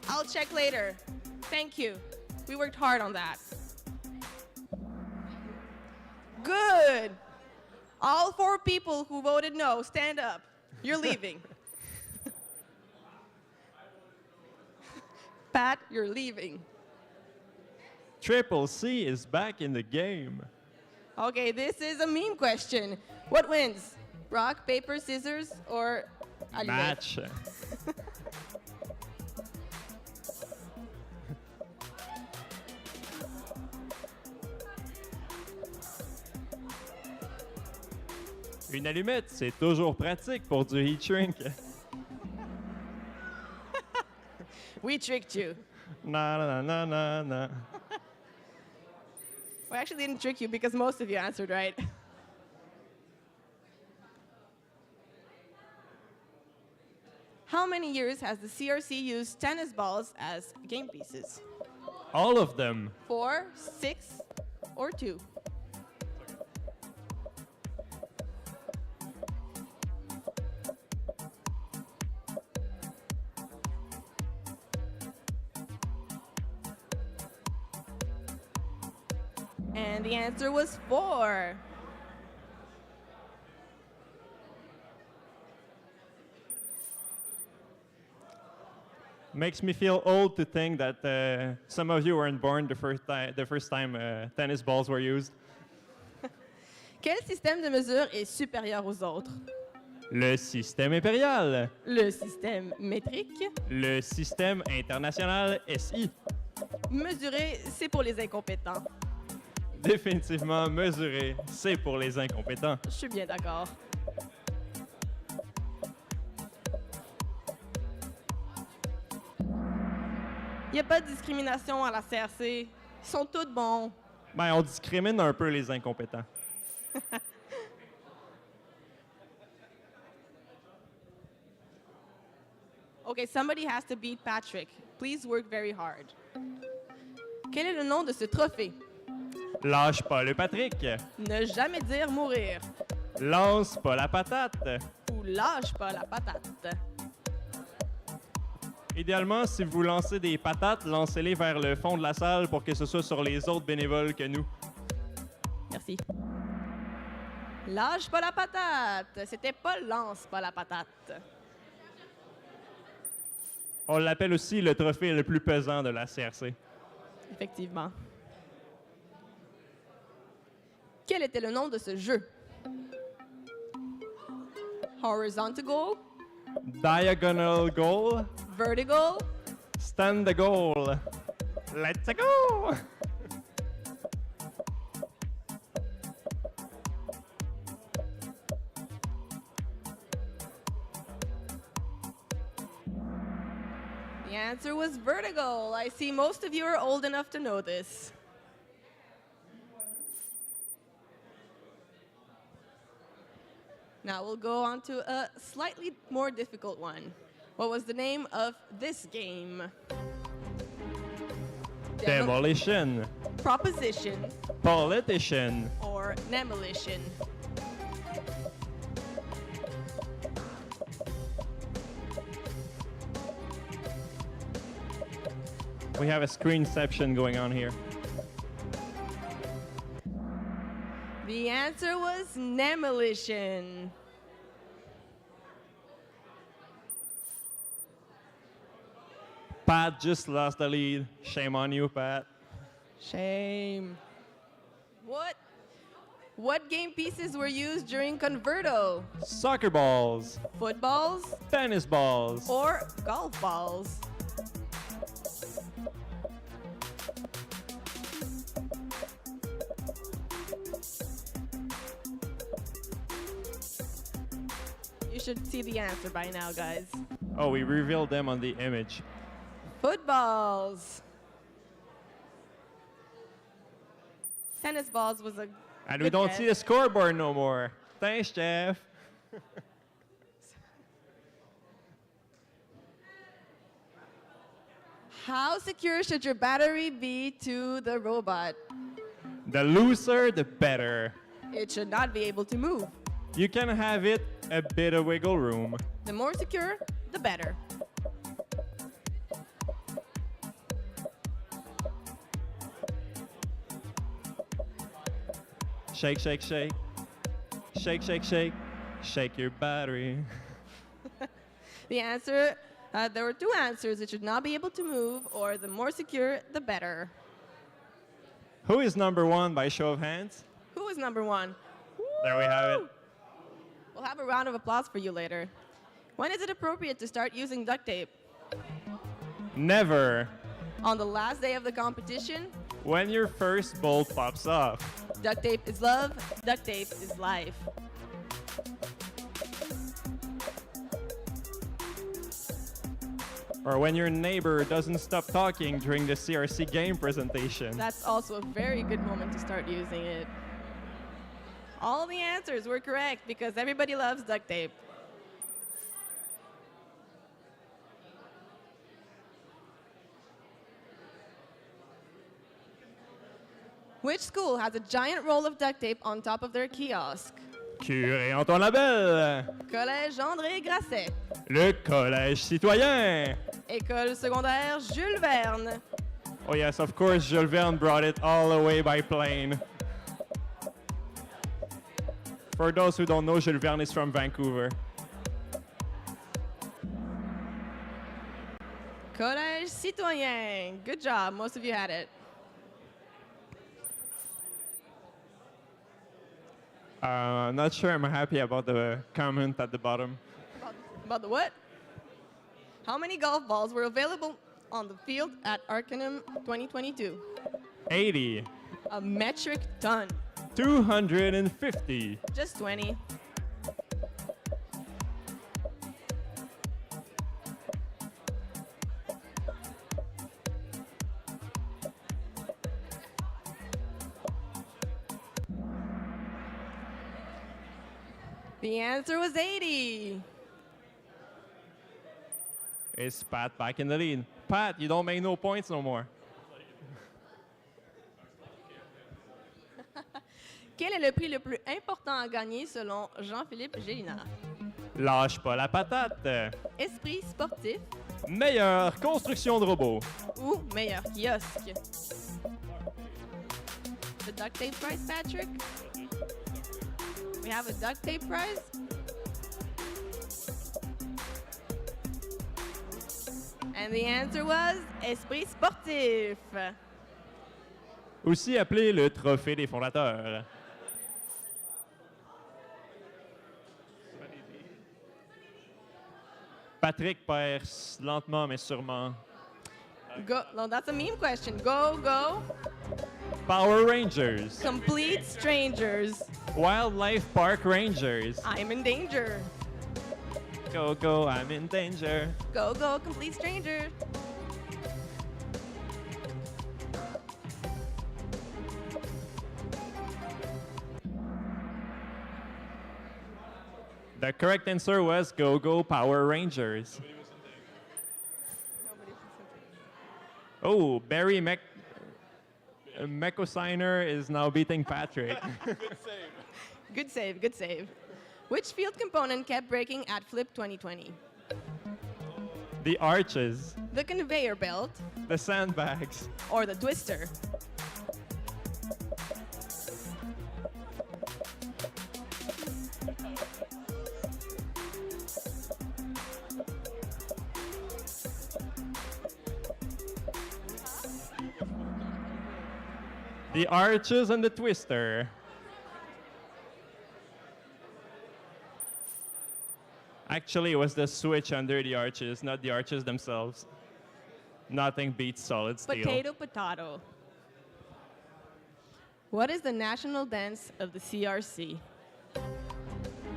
I'll check later. Thank you. We worked hard on that. Good. All 4 people who voted no, stand up. You're leaving. Pat, you're leaving. Triple C is back in the game. Okay, this is a meme question. What wins? Rock, paper, scissors, or allumette? Match. Une allumette, c'est toujours pratique pour du heat shrink. We tricked you. Na na na na na. We actually didn't trick you because most of you answered right. How many years has the CRC used tennis balls as game pieces? All of them. 4, 6, or 2? And the answer was 4. Makes me feel old to think that some of you weren't born the first time tennis balls were used. Quel système de mesure est supérieur aux autres? Le système impérial. Le système métrique. Le système international SI. Mesurer, c'est pour les incompétents. Définitivement, mesurer, c'est pour les incompétents. Je suis bien d'accord. Il n'y a pas de discrimination à la CRC. Ils sont tous bons. Ben, on discrimine un peu les incompétents. Okay, somebody has to beat Patrick. Please work very hard. Quel est le nom de ce trophée? Lâche pas le Patrick. Ne jamais dire mourir. Lance pas la patate. Ou lâche pas la patate. Idéalement, si vous lancez des patates, lancez-les vers le fond de la salle pour que ce soit sur les autres bénévoles que nous. Merci. Lâche pas la patate. C'était pas lance pas la patate. On l'appelle aussi le trophée le plus pesant de la CRC. Effectivement. Quel était le nom de ce jeu? Horizontal goal, Diagonal goal, vertical, stand the goal. Let's go! The answer was vertical. I see most of you are old enough to know this. Now we'll go on to a slightly more difficult one. What was the name of this game? Demolition, Proposition politician, or demolition? we have a screenception going on here. The answer was demolition. Pat just lost the lead. Shame on you, Pat. Shame. What game pieces were used during Converto? Soccer balls, Footballs tennis balls, or golf balls? You should see the answer by now, guys. oh, we revealed them on the image. Footballs. Tennis balls was a And we good don't guess. see the scoreboard no more. Thanks, Jeff. How secure should your battery be to the robot? The looser, the better. It should not be able to move. You can have it a bit of wiggle room. The more secure, the better. Shake, shake, shake. Shake, shake, shake. Shake your battery. The answer, there were two answers. It should not be able to move, or the more secure, the better. Who is number one by show of hands? Who was number one? There we have it. We'll have a round of applause for you later. When is it appropriate to start using duct tape? Never. On the last day of the competition? When your first bolt pops off. Duct tape is love, duct tape is life. Or when your neighbor doesn't stop talking during the CRC game presentation. That's also a very good moment to start using it. All the answers were correct because everybody loves duct tape. Which school has a giant roll of duct tape on top of their kiosk? Curé Antoine Labelle. Collège André Grasset. Le Collège citoyen. École secondaire Jules Verne. Oh yes, of course, Jules Verne brought it all the way by plane. For those who don't know, Jules Verne is from Vancouver. Collège citoyen. Good job. Most of you had it. I'm not sure I'm happy about the comment at the bottom. About the what? How many golf balls were available on the field at Arcanum 2022? 80. A metric ton. 250. Just 20. The answer was 80. Is Pat back in the lead? Pat, you don't make no points no more. Quel est le prix le plus important à gagner selon Jean-Philippe Gélinard? Lâche pas la patate. Esprit sportif Meilleure construction de robots. ou meilleur kiosque? The duct tape prize, Patrick? We have a duct tape prize? And the answer was Esprit sportif. Aussi appelé le trophée des fondateurs. Patrick perce lentement mais sûrement. Go. No, that's a meme question. Go, go. Power Rangers. Complete strangers. Wildlife Park Rangers. I'm in danger. Go, go, I'm in danger. Go, go, complete stranger. The correct answer was Go, go, Power Rangers. Oh, Barry Meccosigner is now beating Patrick. Good save, good save. Which field component kept breaking at Flip 2020? The arches, The conveyor belt the sandbags, or the twister? the arches and the twister. Actually, it was the switch under the arches, not the arches themselves. Nothing beats solid steel. Potato, potato. What is the national dance of the CRC?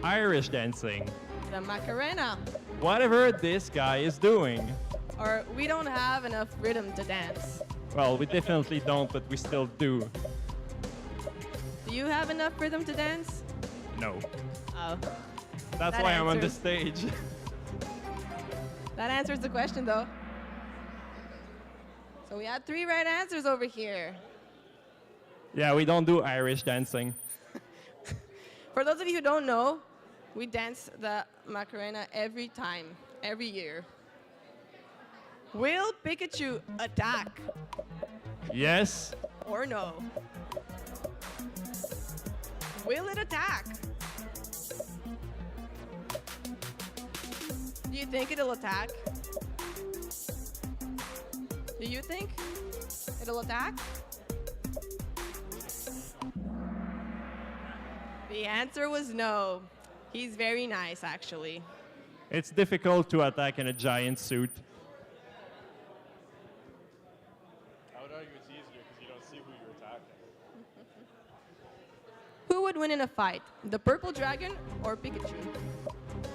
Irish dancing. The Macarena. Whatever this guy is doing. Or we don't have enough rhythm to dance. Well, we definitely don't, but we still do. Do you have enough rhythm to dance? No. Oh. That's That why I'm on the answers. stage. That answers the question, though. So we had 3 right answers over here. Yeah, we don't do Irish dancing. For those of you who don't know, we dance the Macarena every time, every year. Will Pikachu attack Yes. or no? Will it attack? Do you think it'll attack? Do you think it'll attack? The answer was no. He's very nice, actually. It's difficult to attack in a giant suit. I would argue it's easier because you don't see who you're attacking. Who would win in a fight, the purple dragon or Pikachu?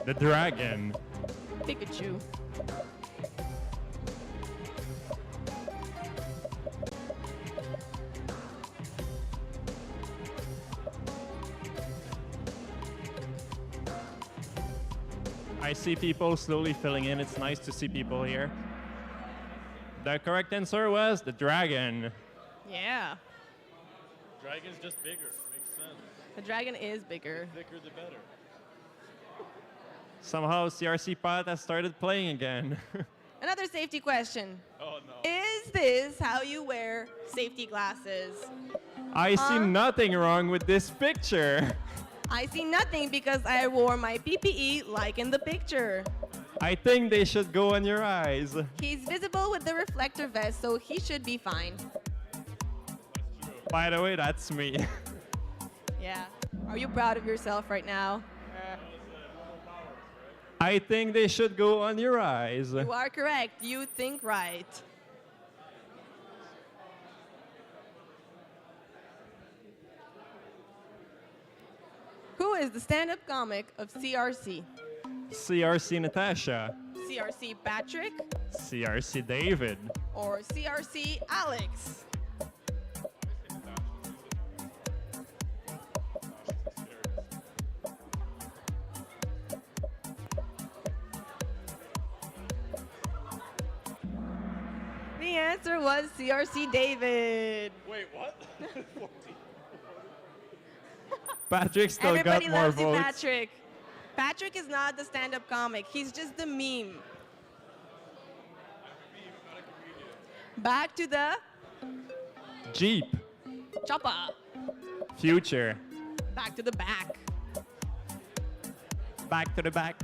The dragon. Pikachu. I see people slowly filling in. It's nice to see people here. The correct answer was the dragon. Yeah, Dragon's just bigger. Makes sense. the dragon is bigger. Thicker the better. Somehow CRC Pot has started playing again. Another safety question. Oh no. Is Is this how you wear safety glasses? I see nothing wrong with this picture. I see nothing because I wore my PPE like in the picture. I think they should go on your eyes. He's visible with the reflector vest, so he should be fine. By the way, that's me. Yeah. Are you proud of yourself right now? I think they should go on your eyes. You are correct. You think right. Who is the stand-up comic of CRC? CRC Natasha. CRC Patrick CRC David. or CRC Alex? The answer was CRC David. Wait, what? Patrick still Everybody got more loves you, votes. Patrick. Patrick is not the stand-up comic. He's just the meme. Back to the Jeep. chopper. Future. Back to the back. Back to the back.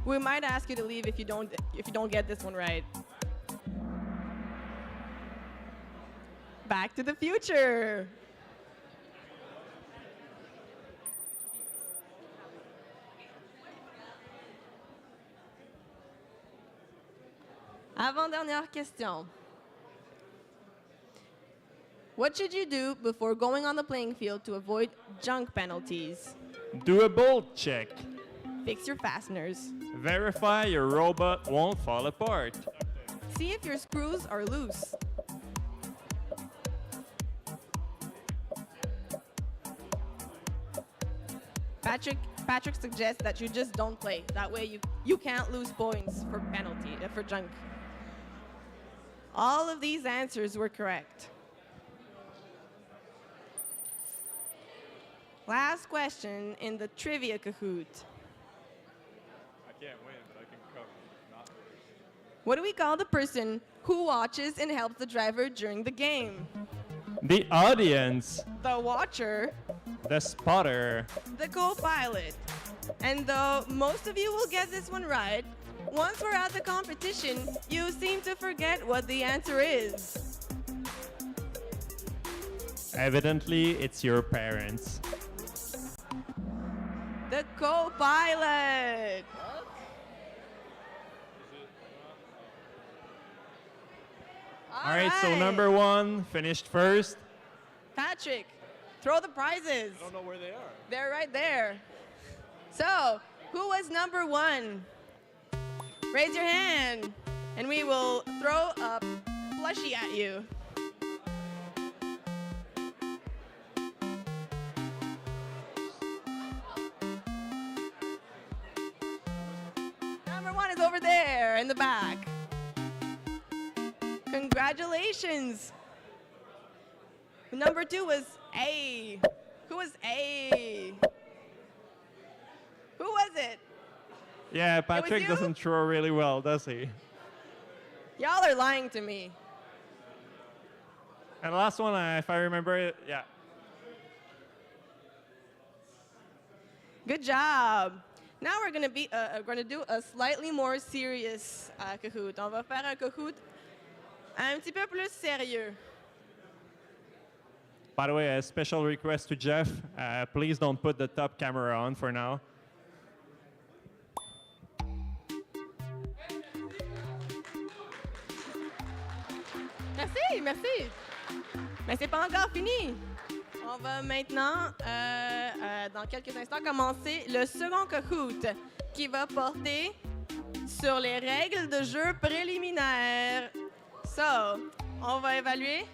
We might ask you to leave if you don't get this one right. Back to the future. Avant-dernière question. What should you do before going on the playing field to avoid junk penalties? Do a bolt check. Fix your fasteners. Verify your robot won't fall apart. See if your screws are loose. Patrick suggests that you just don't play. That way you can't lose points for penalty, for junk. All of these answers were correct. Last question in the trivia Kahoot. I can't win, but I can come. Not lose. What do we call the person who watches and helps the driver during the game? The audience. The watcher, The spotter. the co-pilot. And though most of you will get this one right, once we're at the competition, you seem to forget what the answer is. Evidently, it's your parents. The co-pilot. All right, so number one finished first. Patrick, throw the prizes. I don't know where they are. They're right there. So, who was number one? Raise your hand, and we will throw a plushie at you. Number one is over there in the back. Congratulations. Number two was A. Who was A? Who was it? Yeah, Patrick you? doesn't throw really well, does he? Y'all are lying to me. And the last one, if I remember it, yeah. Good job. Now we're gonna do a slightly more serious Kahoot. On va faire un Kahoot un petit peu plus sérieux. By the way, a special request to Jeff. Please don't put the top camera on for now. Merci, merci. Mais c'est pas encore fini. On va maintenant, dans quelques instants, commencer le second Kahoot qui va porter sur les règles de jeu préliminaires. So, on va évaluer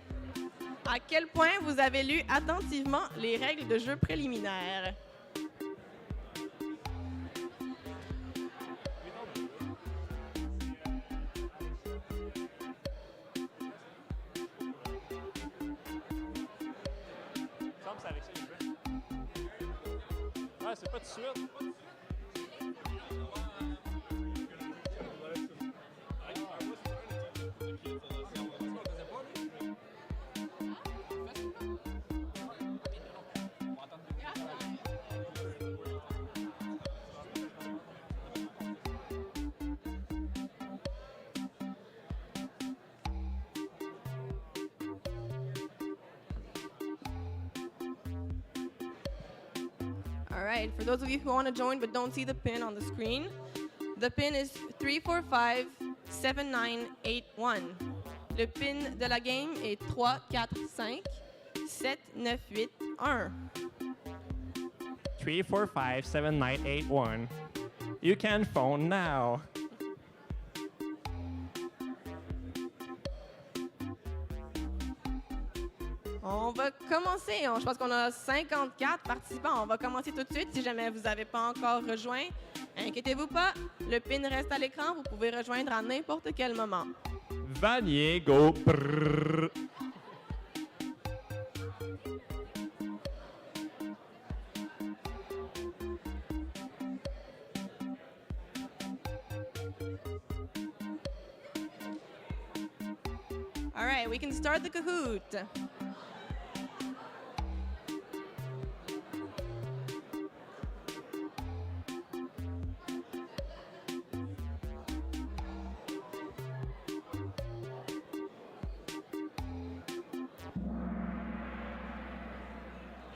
à quel point vous avez lu attentivement les règles de jeu préliminaires. c'est pas tout de suite. All right, for those of you who want to join but don't see the pin on the screen, the pin is 345-7981. Le pin de la game est 345-7981. 345-7981. You can phone now. On va commencer. Je pense qu'on a 54 participants. On va commencer tout de suite. Si jamais vous n'avez pas encore rejoint, inquiétez-vous pas. Le pin reste à l'écran. Vous pouvez rejoindre à n'importe quel moment. Vanier, go. Brrr. All right, we can start the Kahoot.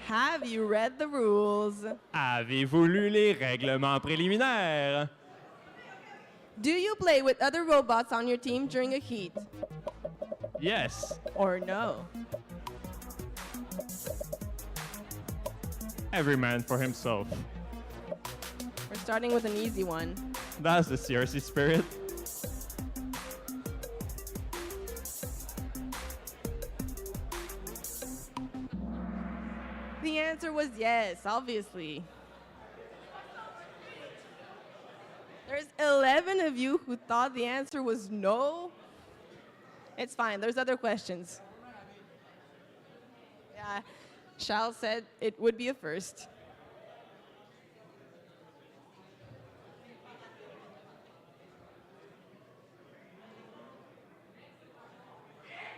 Have you read the rules? Avez-vous lu les règlements préliminaires? Do you play with other robots on your team during a heat? Yes. Or no? Every man for himself. We're starting with an easy one. That's the CRC spirit. The answer was yes, obviously. There's 11 of you who thought the answer was no. It's fine, there's other questions. Yeah, Charles said it would be a first.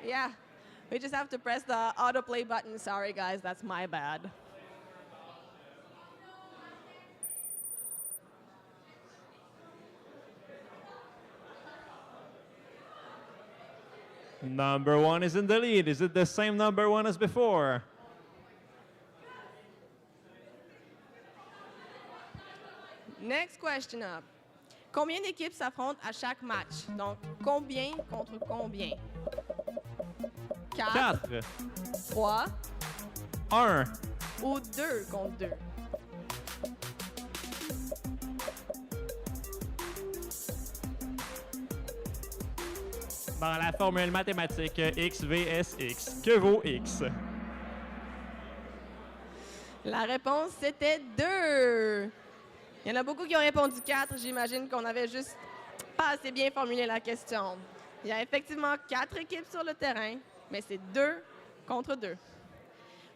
Yeah, we just have to press the autoplay button. Sorry, guys, that's my bad. Number one is in the lead. Is it the same number one as before? Next question up. Combien d'équipes s'affrontent à chaque match? Donc, combien contre combien? 4, 4, 3 1. ou 2 contre 2? Dans la formule mathématique X vs X, que vaut X? La réponse, c'était 2. Il y en a beaucoup qui ont répondu 4. J'imagine qu'on avait juste pas assez bien formulé la question. Il y a effectivement 4 équipes sur le terrain, mais c'est 2 contre 2.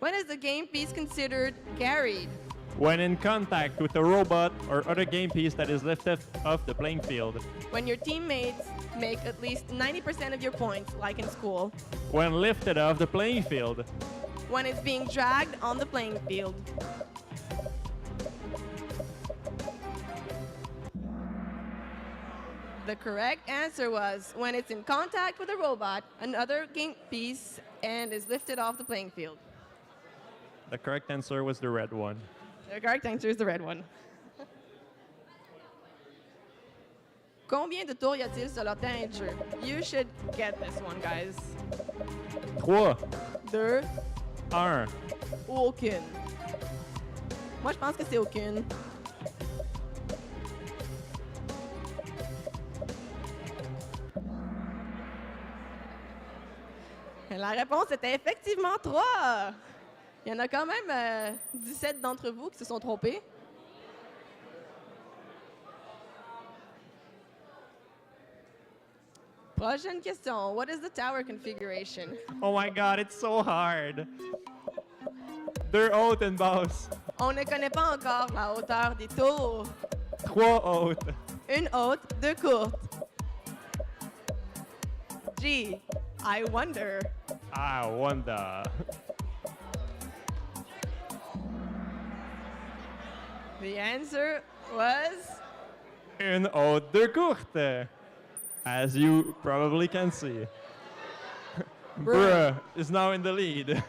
When is the game piece considered carried? When in contact with a robot or other game piece that is lifted off the playing field. When your teammates make at least 90% of your points, like in school. When lifted off the playing field. When it's being dragged on the playing field. The correct answer was when it's in contact with a robot, another game piece, and is lifted off the playing field. The correct answer was the red one. The correct answer is the red one. Combien de tours y a-t-il sur leur terrain de jeu? You should get this one, guys. 3, 2 1. ou aucune? Moi, je pense que c'est aucune. Et la réponse était effectivement 3. Il y en a quand même 17 d'entre vous qui se sont trompés. Prochaine question. What is the tower configuration? Oh my god, it's so hard. They're out and bows. On ne connaît pas encore la hauteur des tours. 3 hautes. Une haute, 2 courtes. G. I wonder. I wonder. The answer was Une haute, 2 courtes. As you probably can see. Bruh is now in the lead.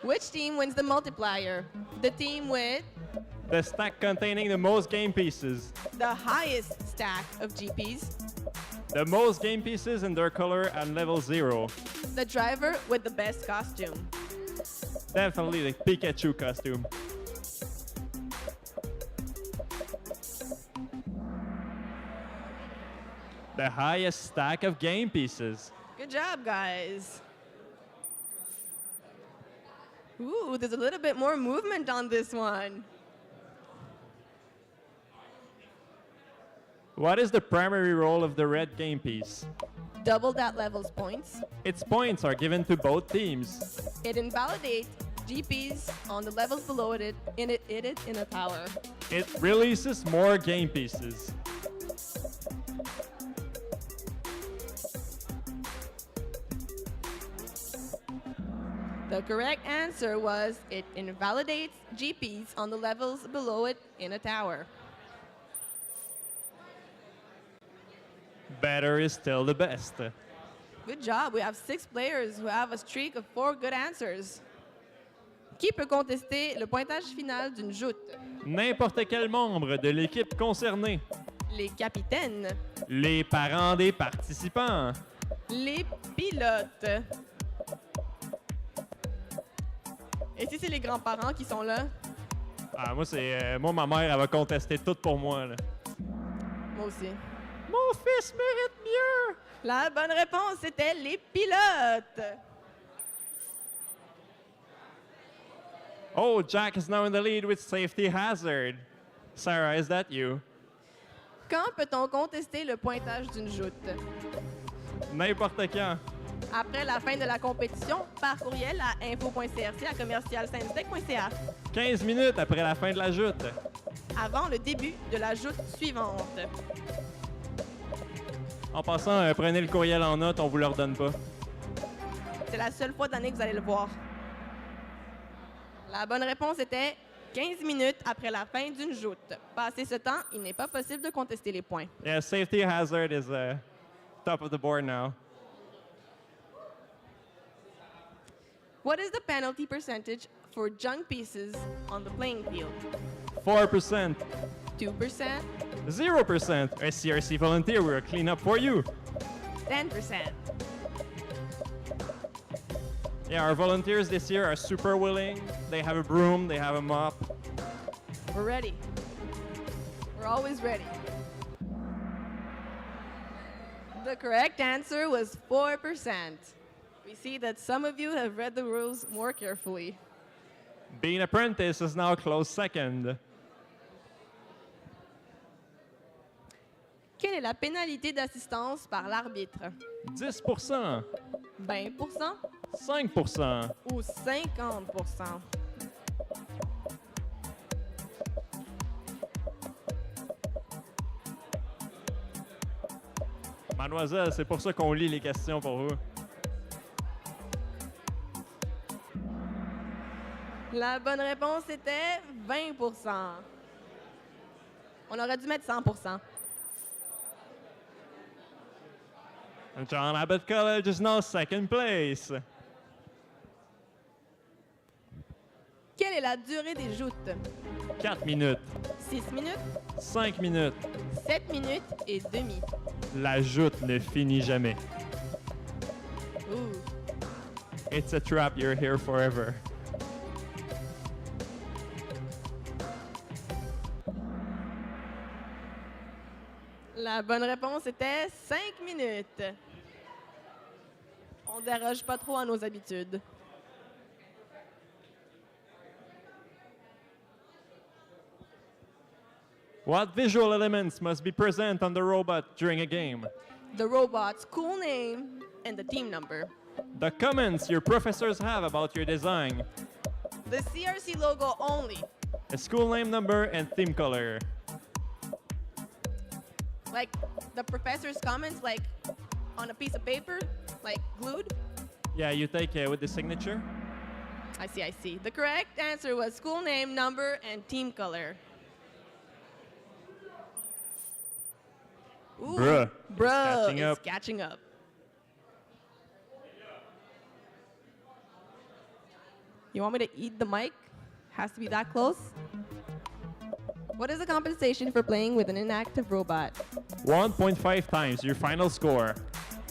which team wins the multiplier? The team with The stack containing the most game pieces. the highest stack of GPs. The most game pieces in their color at level 0. The driver with the best costume. Definitely the Pikachu costume. The highest stack of game pieces. Good job, guys. Ooh, there's a little bit more movement on this one. What is the primary role of the red game piece? Double that level's points. Its points are given to both teams. It invalidates GPs on the levels below it in a tower. It releases more game pieces. The correct answer was it invalidates GPs on the levels below it in a tower. Better is still the best. Good job. We have 6 players who have a streak of 4 good answers. Qui peut contester le pointage final d'une joute? N'importe quel membre de l'équipe concernée. Les capitaines, Les parents des participants. les pilotes. Et si c'est les grands-parents qui sont là? Ah, moi, ma mère, elle va contester tout pour moi, là. Moi aussi. Mon fils mérite mieux! La bonne réponse, c'était les pilotes. Oh, Jack is now in the lead with safety hazard. Sarah, is that you? Quand peut-on contester le pointage d'une joute? N'importe quand. Après la fin de la compétition, par courriel à info.crc@commercialsciences-tech.ca. 15 minutes après la fin de la joute. Avant le début de la joute suivante. En passant, prenez le courriel en note, on vous le redonne pas. C'est la seule fois de l'année que vous allez le voir. La bonne réponse était 15 minutes après la fin d'une joute. Passé ce temps, il n'est pas possible de contester les points. Yeah, safety hazard is top of the board now. What is the penalty percentage for junk pieces on the playing field? 4%. 2%, 0%. A CRC volunteer will clean up for you. 10%. Yeah, our volunteers this year are super willing. They have a broom, they have a mop. We're ready. We're always ready. The correct answer was 4%. We see that some of you have read the rules more carefully. Being apprentice is now close second. Quelle est la pénalité d'assistance par l'arbitre? 10%. 20% 5%. ou 50%? Mademoiselle, c'est pour ça qu'on lit les questions pour vous. La bonne réponse était 20%. On aurait dû mettre 100%. And John Abbott College is now second place. Quelle est la durée des joutes? 4 minutes. 6 minutes, 5 minutes. 7 minutes et demie. La joute ne finit jamais. Ouh. It's a trap, you're here forever. La bonne réponse était 5 minutes. On déroge pas trop à nos habitudes. What visual elements must be present on the robot during a game? The robot's cool name and the team number. The comments your professors have about your design. The CRC logo only. A school name, number, and theme color. Like the professor's comments, like on a piece of paper, like glued. Yeah, you take with the signature. I see, I see. The correct answer was school name, number, and team color. Ooh, Bruh. Bruh Catching is up. catching up. You want me to eat the mic? Has to be that close? What is the compensation for playing with an inactive robot? 1.5 times your final score.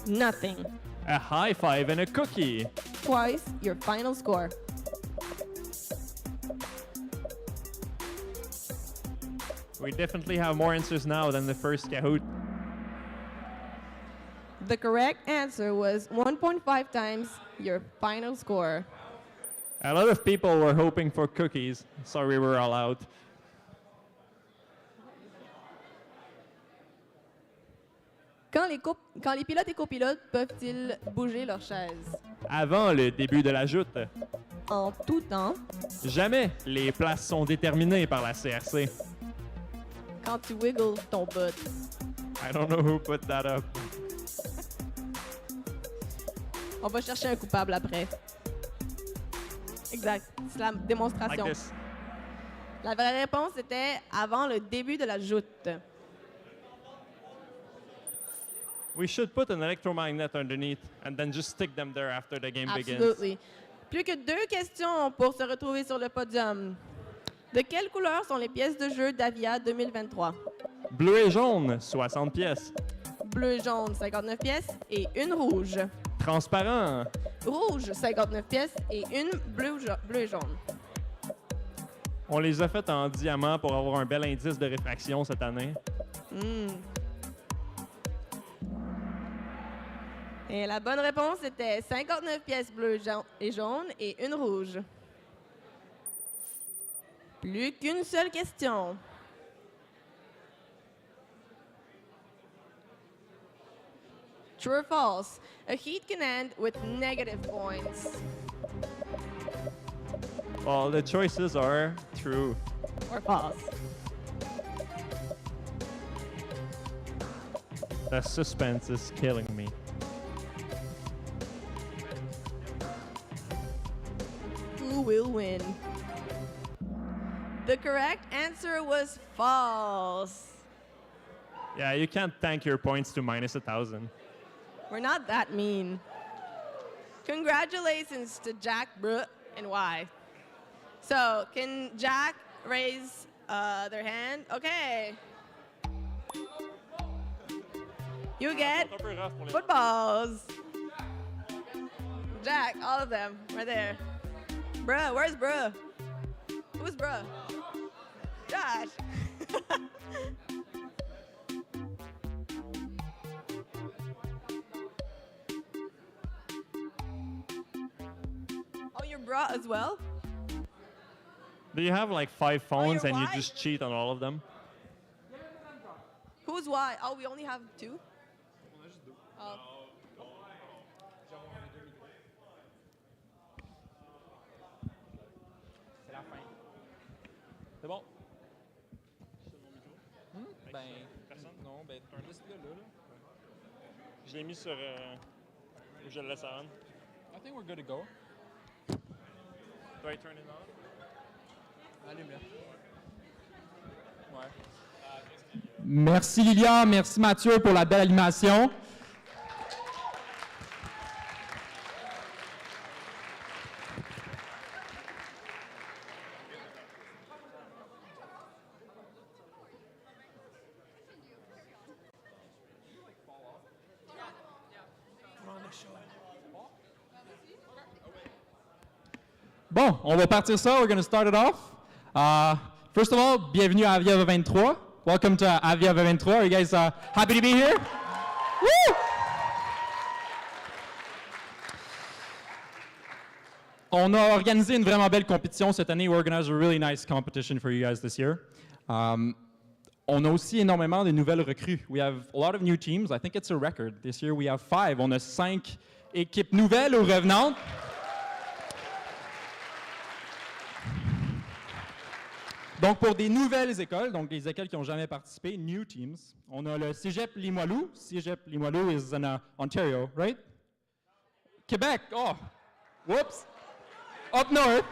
Nothing. A high five and a cookie. Twice your final score. We definitely have more answers now than the first Kahoot. The correct answer was 1.5 times your final score. A lot of people were hoping for cookies. Sorry, we're all out. Quand les pilotes et copilotes peuvent-ils bouger leur chaise? Avant le début de la joute. En tout temps, Jamais les places sont déterminées par la CRC. quand tu wiggles ton butt. I don't know who put that up. On va chercher un coupable après. Exact. C'est la Like démonstration. this. La vraie réponse était avant le début de la joute. We should put an electromagnet underneath and then just stick them there after the game begins. Absolutely. Plus que 2 questions pour se retrouver sur le podium. De quelle couleur sont les pièces de jeu d'Avia 2023? Bleu et jaune, 60 pièces. Bleu et jaune, 59 pièces et une rouge. Transparent, Rouge, 59 pièces et une bleu et jaune. on les a faites en diamant pour avoir un bel indice de réfraction cette année. Et la bonne réponse était 59 pièces bleues et jaunes et une rouge. Plus qu'une seule question. True or false? A heat can end with negative points. Well, the choices are true. Or false? The suspense is killing me. Who will win? The correct answer was false. Yeah, you can't tank your points to minus 1,000. We're not that mean. Congratulations to Jack, Brooke, and Y. So, can Jack raise their hand? Okay. You get footballs. Jack, all of them, right there. Bruh, where's Bruh? Who's Bruh? Josh. Oh, you're bra as well? Do you have like 5 phones you're and you white? just cheat on all of them? Who's Y? Oh, we only have 2? Oh. C'est la fin. C'est bon. Ben, Personne? non, ben, t'as un disque là. Je l'ai mis sur... je le laisse à on. I think we're good to go. Do I turn it on? Allume-le. Ouais. Merci Lilia, merci Mathieu pour la belle animation. Bon, on va partir ça. We're going to start it off. First of all, bienvenue à Avia 23. Welcome to Avia 23. Are you guys happy to be here? Woo! On a organisé une vraiment belle compétition cette année. We organized a really nice competition for you guys this year. On a aussi énormément de nouvelles recrues. We have a lot of new teams. I think it's a record. This year we have 5. On a 5 équipe nouvelle ou revenante. Donc, pour des nouvelles écoles, donc des écoles qui n'ont jamais participé, New Teams, on a le Cégep Limoilou. Cégep Limoilou is in Ontario, right? Quebec, oh, whoops. Up north.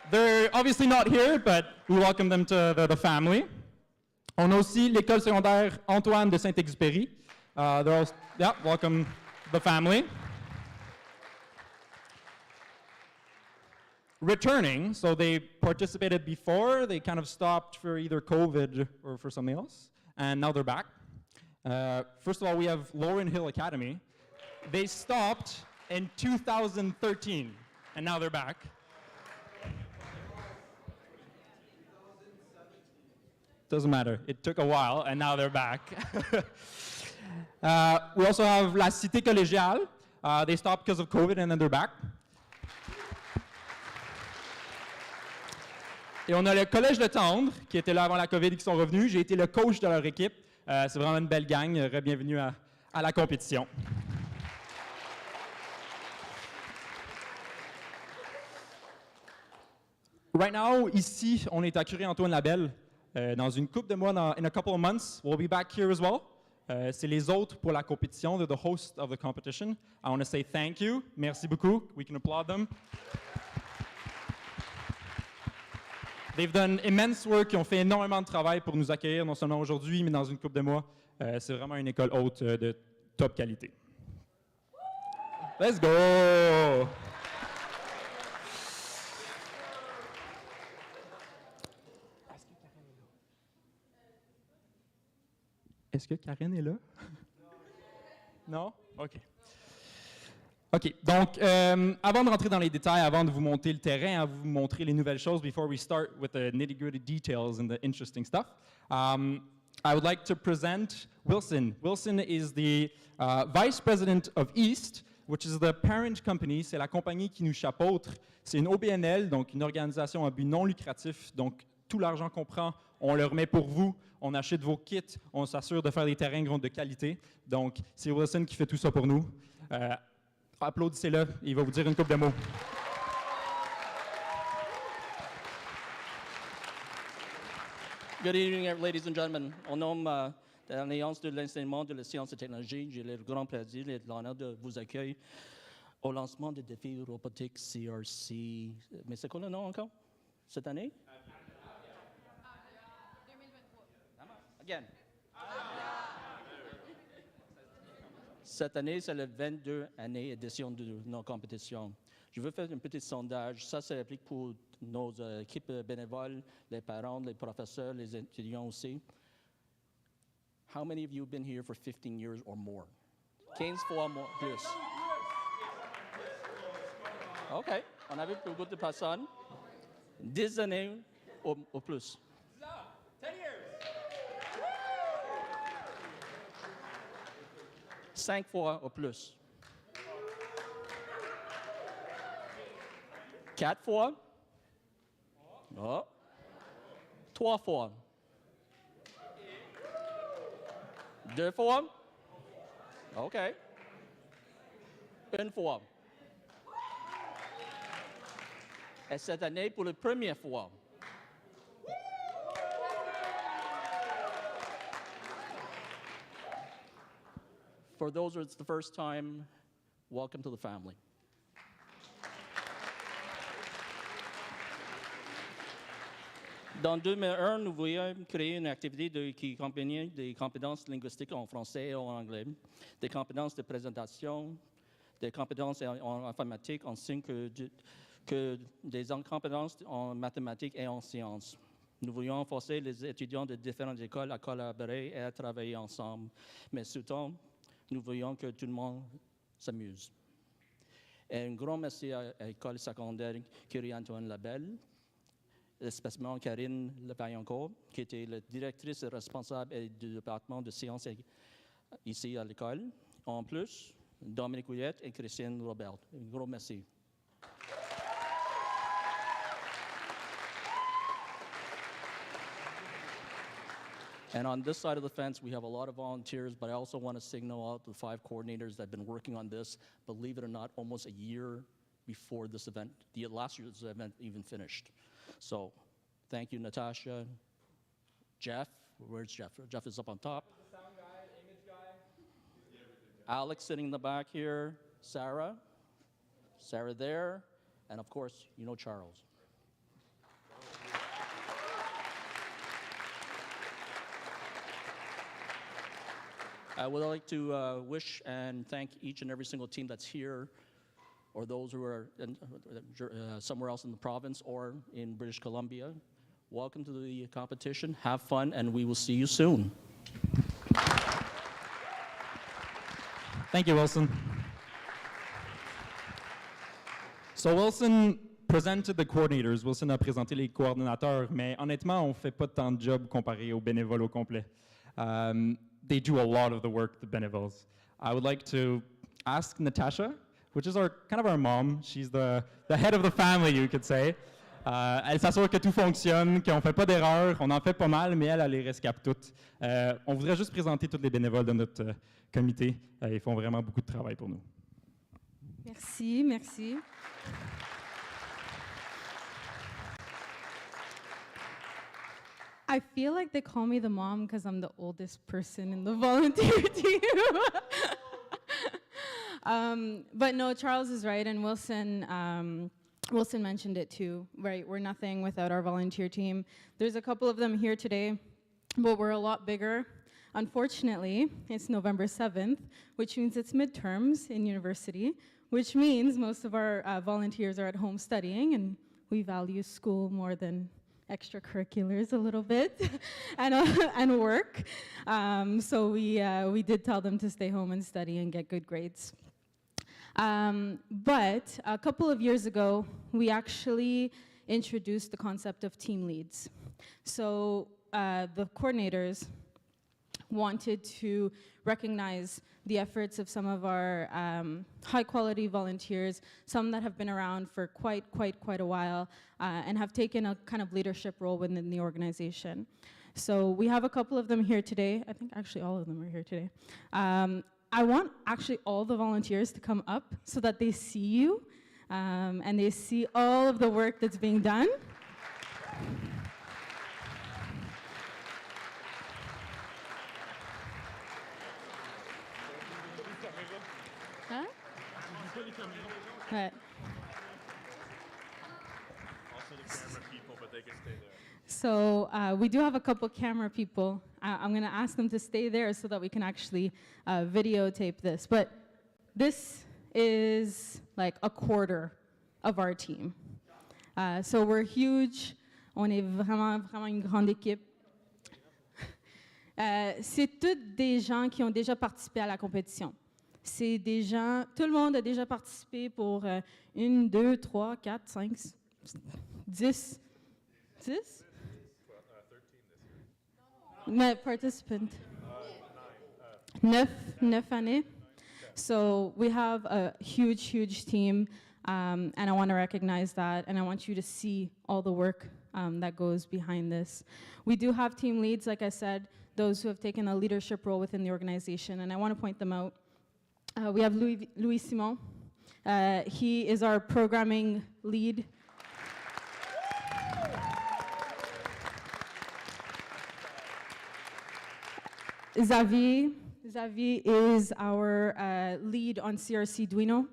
They're obviously not here, but we welcome them to the family. On a aussi l'école secondaire Antoine de Saint-Exupéry. They're also, yeah, welcome the family. Returning, so they participated before, they kind of stopped for either COVID or for something else, and now they're back. First of all, we have Lauren Hill Academy. They stopped in 2013, and now they're back. Doesn't matter, it took a while, and now they're back. We also have La Cité Collégiale. They stopped because of COVID, and then they're back. Et on a le Collège de Tendre, qui était là avant la COVID, qui sont revenus. J'ai été le coach de leur équipe. C'est vraiment une belle gang. Bienvenue à la compétition. Right now, ici, on est à Curie-Antoine Labelle. Dans une couple de mois, in a couple of months, we'll be back here as well. C'est les autres pour la compétition. They're the host of the competition. I want to say thank you. Merci beaucoup. We can applaud them. They've done immense work, ils ont fait énormément de travail pour nous accueillir, non seulement aujourd'hui, mais dans une couple de mois. C'est vraiment une école haute de top qualité. Let's go! Est-ce que Karen est là? Non? OK. OK, donc, avant de rentrer dans les détails, avant de vous montrer le terrain, vous montrer les nouvelles choses, before we start with the nitty-gritty details and the interesting stuff, I would like to present Wilson. Wilson is the Vice President of East, which is the parent company. C'est la compagnie qui nous chapeautre. C'est une OBNL, donc une organisation à but non lucratif. Donc, tout l'argent qu'on prend, on le remet pour vous. On achète vos kits. On s'assure de faire des terrains de qualité. Donc, c'est Wilson qui fait tout ça pour nous. Applaudissez-le, il va vous dire une couple de mots. Good evening, ladies and gentlemen. Au nom de l'Alliance de l'enseignement de la science et technologie, j'ai le grand plaisir et l'honneur de vous accueillir au lancement du défi Robotique CRC. Mais c'est quoi le nom encore cette année? Avia 2023. Again. Cette année, c'est la 22e édition de nos compétitions. Je veux faire un petit sondage. Ça s'applique pour nos équipes bénévoles, les parents, les professeurs, les étudiants aussi. How many of you have been here for 15 years or more? 15 fois plus. OK. On avait beaucoup de personnes. 10 années ou plus. 10 years. 5 fois ou plus. 4 fois. Oh. 3 fois. 2 fois. OK. 1 fois. Et cette année, pour la première fois. For those who it's the first time, welcome to the family. Dans 2001, nous voulions créer une activité qui combinait des compétences linguistiques en français et en anglais, des compétences de présentation, des compétences en informatique, ainsi que des compétences en mathématiques et en sciences. Nous voulions forcer les étudiants de différentes écoles à collaborer et à travailler ensemble, mais surtout, nous voulions que tout le monde s'amuse. Et un grand merci à l'école secondaire Curie-Antoine Labelle, spécialement Karine Levaillancourt, qui était la directrice responsable du département de sciences ici à l'école. En plus, Dominique Ouillette et Christiane Robert. Un gros merci. And on this side of the fence, we have a lot of volunteers, but I also want to signal out the 5 coordinators that have been working on this, believe it or not, almost a year before this event, last year's event even finished. So thank you, Natasha. Jeff, where's Jeff? Jeff is up on top. The sound guy, image guy. Alex sitting in the back here. Sarah there. And of course, you know Charles. I would like to wish and thank each and every single team that's here, or those who are somewhere else in the province or in British Columbia. Welcome to the competition. Have fun, and we will see you soon. Thank you, Wilson. So Wilson presented the coordinators. Wilson a présenté les coordinateurs, mais honnêtement, on ne fait pas tant de job comparé aux bénévoles au complet. They do a lot of the work, the bénévoles. I would like to ask Natasha, which is kind of our mom. She's the head of the family, you could say. Elle s'assure que tout fonctionne, qu'on ne fait pas d'erreurs. On en fait pas mal, mais elle les rescape toutes. On voudrait juste présenter tous les bénévoles de notre comité. Ils font vraiment beaucoup de travail pour nous. Merci, merci. I feel like they call me the mom because I'm the oldest person in the volunteer team. But no, Charles is right, and Wilson mentioned it too, right? We're nothing without our volunteer team. There's a couple of them here today, but we're a lot bigger. Unfortunately, it's November 7th, which means it's midterms in university, which means most of our volunteers are at home studying, and we value school more than extracurriculars a little bit and work. So we did tell them to stay home and study and get good grades. But a couple of years ago, we actually introduced the concept of team leads. So the coordinators wanted to recognize the efforts of some of our high-quality volunteers, some that have been around for quite a while, and have taken a kind of leadership role within the organization. So we have a couple of them here today. I think actually all of them are here today. I want actually all the volunteers to come up so that they see you and they see all of the work that's being done. Huh? Right. Also the camera people, but they can stay there. So we do have a couple camera people. I'm going to ask them to stay there so that we can actually videotape this. But this is like a quarter of our team. So we're huge. On est vraiment une grande équipe. C'est toutes des gens qui ont déjà participé à la compétition. C'est des gens, tout le monde a déjà participé pour 1, 2, 3, 4, 5, 10. 10? 9 participants. 9 années. So we have a huge team, and I want to recognize that, and I want you to see all the work that goes behind this. We do have team leads, like I said, those who have taken a leadership role within the organization, and I want to point them out. We have Louis Simon. He is our programming lead. Xavier is our lead on CRC Duino.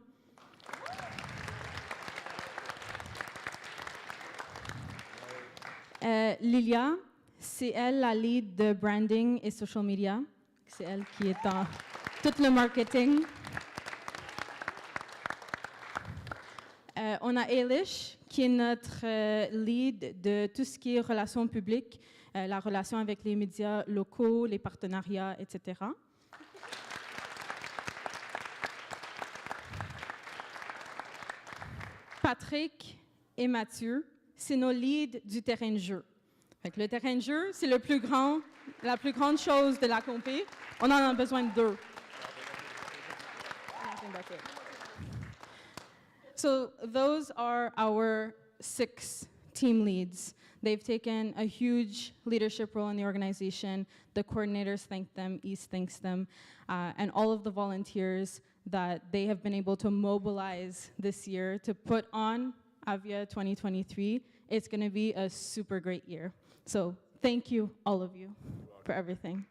Lilia, c'est elle la lead de branding et social media. C'est elle qui est en tout le marketing. On a Eilish, qui est notre lead de tout ce qui est relations publiques, la relation avec les médias locaux, les partenariats, etc. Patrick et Mathieu, c'est nos leads du terrain de jeu. Fait que le terrain de jeu, c'est la plus grande chose de la compé. On en a besoin de 2. So those are our 6 team leads They've taken a huge leadership role in the organization. The coordinators thank them, East thanks them, and all of the volunteers that they have been able to mobilize this year to put on Avia 2023. It's going to be a super great year. So thank you, all of you, for everything.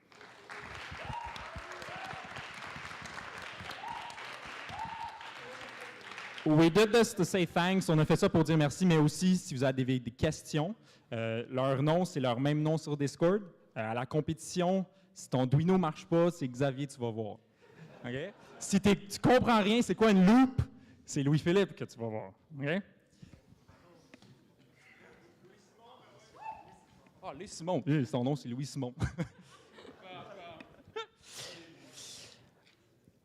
We did this to say thanks. On a fait ça pour dire merci, mais aussi si vous avez des questions. Leur nom, c'est leur même nom sur Discord. À la compétition, si ton Duino ne marche pas, c'est Xavier, tu vas voir. Okay? Si tu comprends rien, c'est quoi une loop, c'est Louis-Philippe que tu vas voir. Okay? Ah, Louis Simon. Son nom, c'est Louis Simon.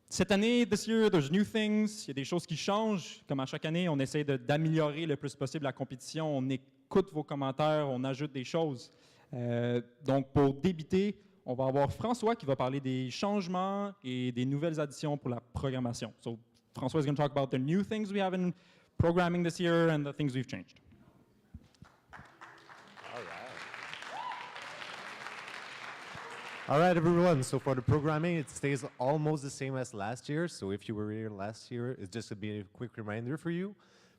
Cette année, this year, there's new things. Il y a des choses qui changent. Comme à chaque année, on essaie d'améliorer le plus possible la compétition. On écoute vos commentaires, on ajoute des choses. Donc, pour débuter, on va avoir François qui va parler des changements et des nouvelles additions pour la programmation. So, François is going to talk about the new things we have in programming this year and the things we've changed. All right, everyone. So for the programming, it stays almost the same as last year. So if you were here last year, it's just to be a quick reminder for you.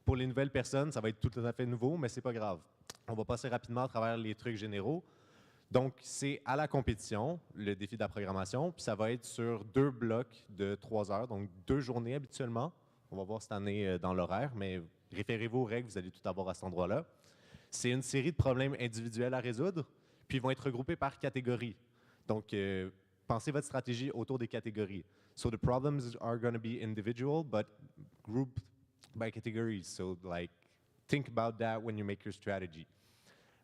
Pour les nouvelles personnes, ça va être tout à fait nouveau, mais c'est pas grave. On va passer rapidement à travers les trucs généraux. Donc, c'est à la compétition, le défi de la programmation, puis ça va être sur 2 blocs de 3 heures, donc 2 journées habituellement. On va voir cette année dans l'horaire, mais référez-vous aux règles, vous allez tout avoir à cet endroit-là. C'est une série de problèmes individuels à résoudre, puis ils vont être regroupés par catégorie. Donc, pensez votre stratégie autour des catégories. So the problems are going to be individual, but grouped by categories. So, like, think about that when you make your strategy.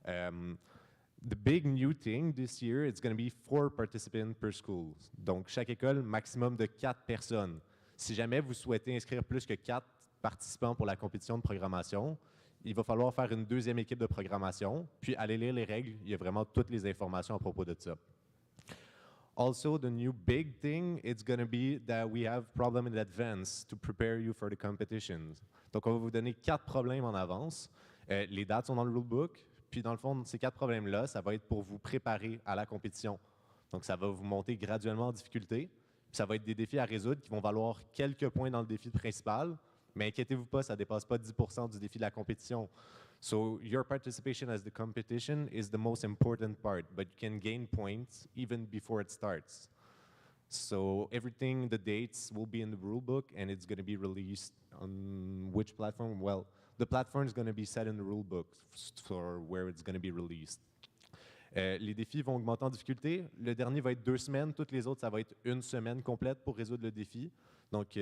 The big new thing this year, it's going to be 4 participants per school. Donc, chaque école, maximum de 4 personnes. Si jamais vous souhaitez inscrire plus que 4 participants pour la compétition de programmation, il va falloir faire une deuxième équipe de programmation, puis aller lire les règles. Il y a vraiment toutes les informations à propos de ça. Also, the new big thing, it's going to be that we have problems in advance to prepare you for the competitions. Donc, on va vous donner 4 problèmes en avance. Les dates sont dans le rulebook. Puis, dans le fond, ces 4 problèmes-là, ça va être pour vous préparer à la compétition. Donc, ça va vous monter graduellement en difficulté. Puis, ça va être des défis à résoudre qui vont valoir quelques points dans le défi principal. Mais inquiétez-vous pas, ça ne dépasse pas 10% du défi de la compétition. So your participation as the competition is the most important part, but you can gain points even before it starts. So everything, the dates will be in the rule book, and it's going to be released on which platform? Well, the platform is going to be set in the rule book for where it's going to be released. Les défis vont augmenter en difficulté. Le dernier va être 2 semaines. Toutes les autres, ça va être 1 semaine complète pour résoudre le défi. Donc,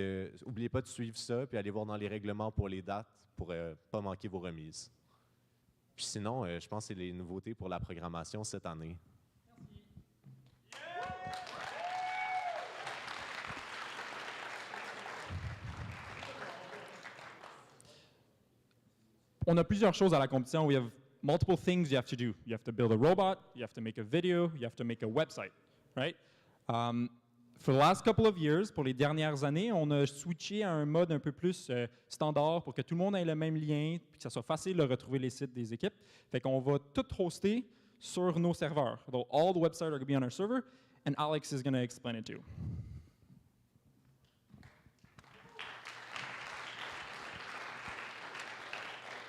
n'oubliez pas de suivre ça, puis allez voir dans les règlements pour les dates pour ne pas manquer vos remises. Puis sinon, je pense que c'est les nouveautés pour la programmation cette année. On a plusieurs choses à la compétition. We have multiple things you have to do. You have to build a robot, you have to make a video, you have to make a website, right? For the last couple of years, pour les dernières années, on a switché à un mode un peu plus standard pour que tout le monde ait le même lien, puis que ça soit facile de retrouver les sites des équipes. Fait qu'on va tout hoster sur nos serveurs. Donc, all the websites are going to be on our server, and Alex is going to explain it too.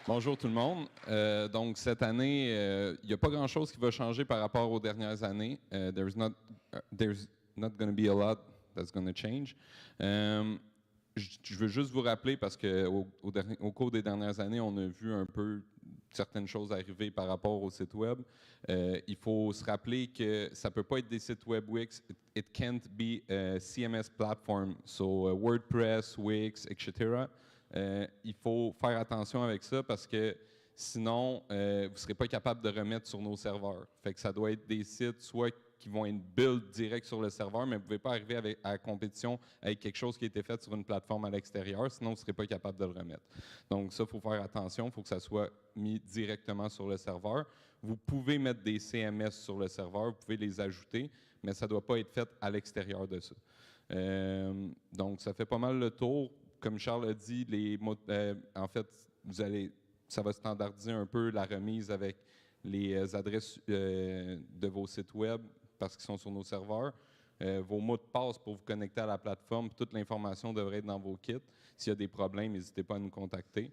Bonjour tout le monde. Donc cette année, il n'y a pas grand-chose qui va changer par rapport aux dernières années. There's not going to be a lot that's going to change. Je veux juste vous rappeler parce que au cours des dernières années, on a vu un peu certaines choses arriver par rapport au site web. Il faut se rappeler que ça peut pas être des sites web Wix. It can't be a CMS platform, so WordPress, Wix, etc. Il faut faire attention avec ça parce que sinon, vous ne serez pas capable de remettre sur nos serveurs. Fait que ça doit être des sites soit qui vont être build direct sur le serveur, mais vous ne pouvez pas arriver à la compétition avec quelque chose qui a été fait sur une plateforme à l'extérieur, sinon vous ne serez pas capable de le remettre. Donc ça, il faut faire attention, il faut que ça soit mis directement sur le serveur. Vous pouvez mettre des CMS sur le serveur, vous pouvez les ajouter, mais ça ne doit pas être fait à l'extérieur de ça. Donc ça fait pas mal le tour. Comme Charles a dit, en fait, ça va standardiser un peu la remise avec les adresses de vos sites web parce qu'ils sont sur nos serveurs, vos mots de passe pour vous connecter à la plateforme. Toute l'information devrait être dans vos kits. S'il y a des problèmes, n'hésitez pas à nous contacter.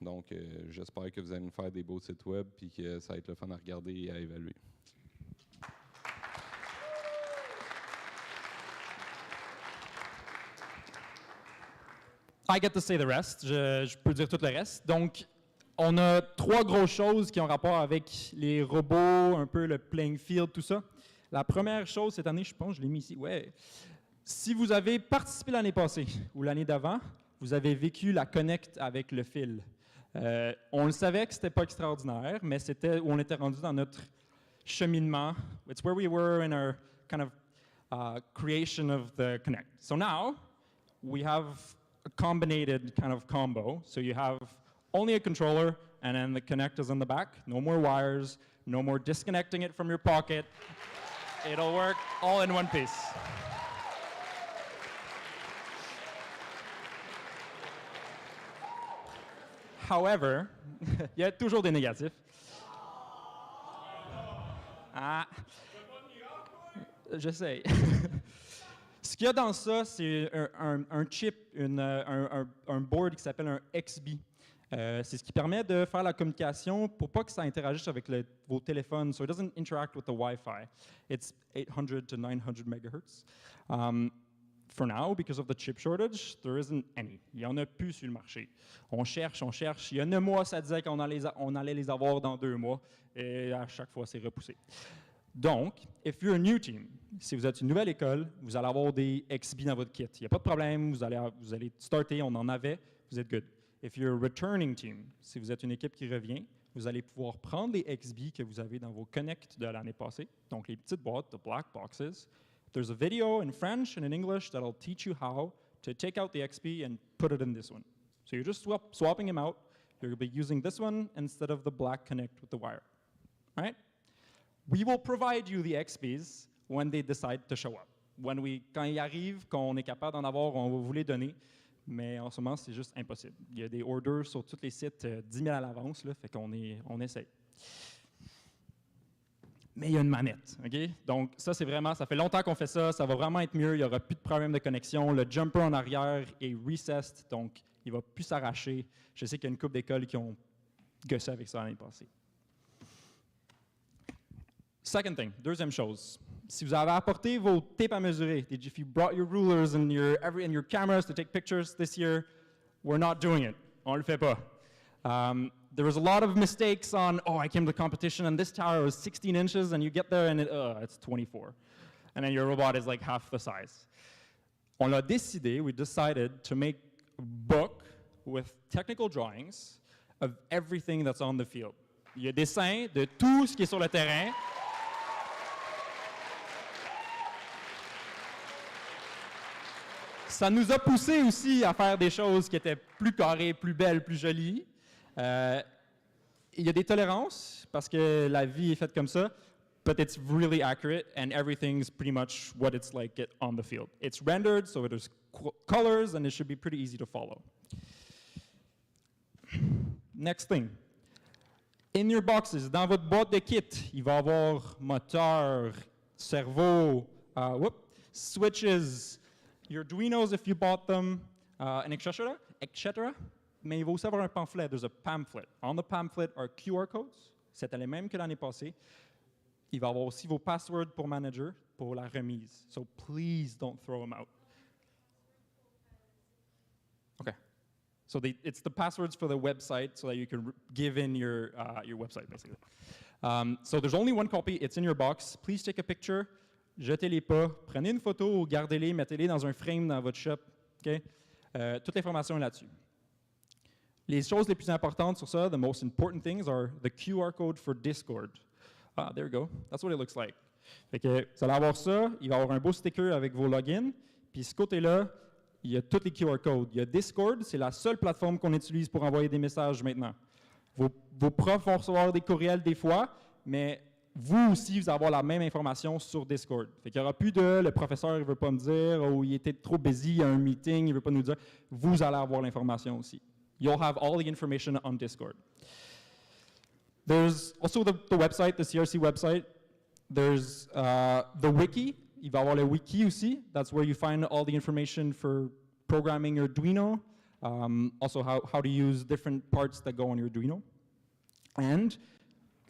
Donc, j'espère que vous allez nous faire des beaux sites web et que ça va être le fun à regarder et à évaluer. I get to say the rest. Je peux dire tout le reste. Donc, on a 3 grosses choses qui ont rapport avec les robots, un peu le playing field, tout ça. La première chose cette année, je pense, je l'ai mis ici, ouais. Si vous avez participé l'année passée ou l'année d'avant, vous avez vécu la connect avec le fil. On le savait que c'était pas extraordinaire, mais c'était où on était rendu dans notre cheminement. It's where we were in our kind of creation of the connect. So now we have a combinated kind of combo. So you have only a controller and then the connect is on the back. No more wires, no more disconnecting it from your pocket. It'll work all in one piece. However, il y a toujours des négatifs. Ah, j'essaie. Ce qu'il y a dans ça, c'est un chip, un board qui s'appelle un XB. C'est ce qui permet de faire la communication pour pas que ça interagisse avec vos téléphones. So it doesn't interact with the Wi-Fi. It's 800 to 900 megahertz. For now, because of the chip shortage, there isn't any. Il n'y en a plus sur le marché. On cherche, on cherche. Il y a 9 mois, ça disait qu'on allait les avoir dans 2 mois. Et à chaque fois, c'est repoussé. Donc, if you're a new team, si vous êtes une nouvelle école, vous allez avoir des XB dans votre kit. Il n'y a pas de problème, vous allez starter, on en avait, vous êtes good. If you're a returning team, si vous êtes une équipe qui revient, vous allez pouvoir prendre les XB que vous avez dans vos connects de l'année passée, donc les petites boîtes, the black boxes. There's a video in French and in English that'll teach you how to take out the XB and put it in this one. So you're just swapping them out. You'll be using this one instead of the black connect with the wire. All right? We will provide you the XBs when they decide to show up. Quand ils arrivent, quand on est capable d'en avoir, on va vous les donner. Mais en ce moment, c'est juste impossible. Il y a des orders sur tous les sites 10 000 à l'avance, là, fait qu'on essaye. Mais il y a une manette, OK? Donc ça, c'est vraiment, ça fait longtemps qu'on fait ça, ça va vraiment être mieux, il n'y aura plus de problème de connexion. Le jumper en arrière est recessed, donc il ne va plus s'arracher. Je sais qu'il y a une couple d'écoles qui ont gossé avec ça l'année passée. Second thing, deuxième chose. Si vous avez apporté vos tapes à mesurer, if you brought your rulers and your cameras to take pictures this year, we're not doing it. On le fait pas. There was a lot of mistakes on, I came to the competition and this tower was 16 inches and you get there and it's 24. And then your robot is like half the size. On l'a décidé, we decided to make a book with technical drawings of everything that's on the field. Il y a des dessins de tout ce qui est sur le terrain. Ça nous a poussé aussi à faire des choses qui étaient plus carrées, plus belles, plus jolies. Il y a des tolérances parce que la vie est faite comme ça, but it's really accurate and everything's pretty much what it's like on the field. It's rendered, so there's colors and it should be pretty easy to follow. Next thing. In your boxes, dans votre boîte de kit, il va y avoir moteur, cerveau, switches, your Arduinos if you bought them, and etc. Mais il va aussi avoir un pamphlet. There's a pamphlet. On the pamphlet are QR codes. C'était les mêmes que l'année passée. Il va avoir aussi vos passwords pour manager, pour la remise. So please don't throw them out. Okay. So it's the passwords for the website so that you can give in your website, basically. So there's only one copy. It's in your box. Please take a picture. Jetez-les pas. Prenez une photo ou gardez-les, mettez-les dans un frame dans votre shop. Okay? Toute l'information est là-dessus. Les choses les plus importantes sur ça, the most important things are the QR code for Discord. There you go. That's what it looks like. Fait que vous allez avoir ça, il va y avoir un beau sticker avec vos logins, puis ce côté-là, il y a tous les QR codes. Il y a Discord, c'est la seule plateforme qu'on utilise pour envoyer des messages maintenant. Vos profs vont recevoir des courriels des fois, mais vous aussi, vous allez avoir la même information sur Discord. Fait qu'il n'y aura plus de « le professeur ne veut pas me dire » ou « il était trop busy, il y a un meeting, il ne veut pas nous dire ». Vous allez avoir l'information aussi. You'll have all the information on Discord. There's also the website, the CRC website. There's the wiki. Il va y avoir le wiki aussi. That's where you find all the information for programming your Arduino. Also how to use different parts that go on your Arduino. And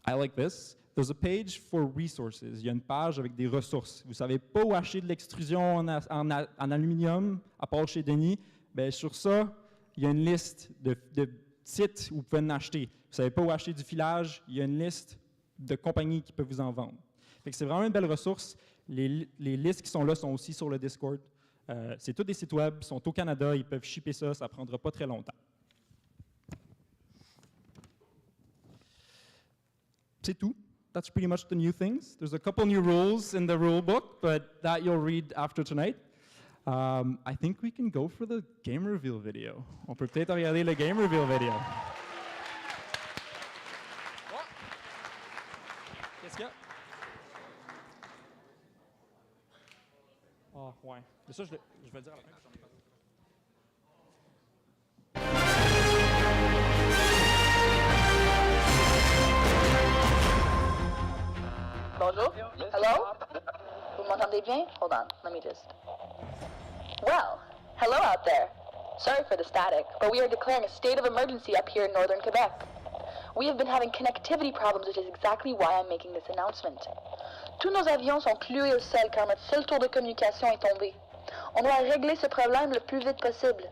I like this. There's a page for resources. Il y a une page avec des ressources. Vous ne savez pas où acheter de l'extrusion en aluminium, à part chez Denis. Bien, sur ça, il y a une liste de sites où vous pouvez en acheter. Vous ne savez pas où acheter du filage, il y a une liste de compagnies qui peuvent vous en vendre. C'est vraiment une belle ressource. Les listes qui sont là sont aussi sur le Discord. C'est tous des sites web, ils sont au Canada, ils peuvent shipper ça, ça ne prendra pas très longtemps. C'est tout. That's pretty much the new things. There's a couple new rules in the rule book, but that you'll read after tonight. I think we can go for the game reveal video. On peut peut-être regarder le game reveal video. Qu'est-ce qu'il y a? Ah, ouais. Mais ça, je vais le dire à la fin. Bonjour. Hello? Vous m'entendez bien? Hold on, let me just... Well, hello out there. Sorry for the static, but we are declaring a state of emergency up here in northern Quebec. We have been having connectivity problems, which is exactly why I'm making this announcement. Tous nos avions sont cloués au sol car notre seul tour de communication est tombé. On doit régler ce problème le plus vite possible.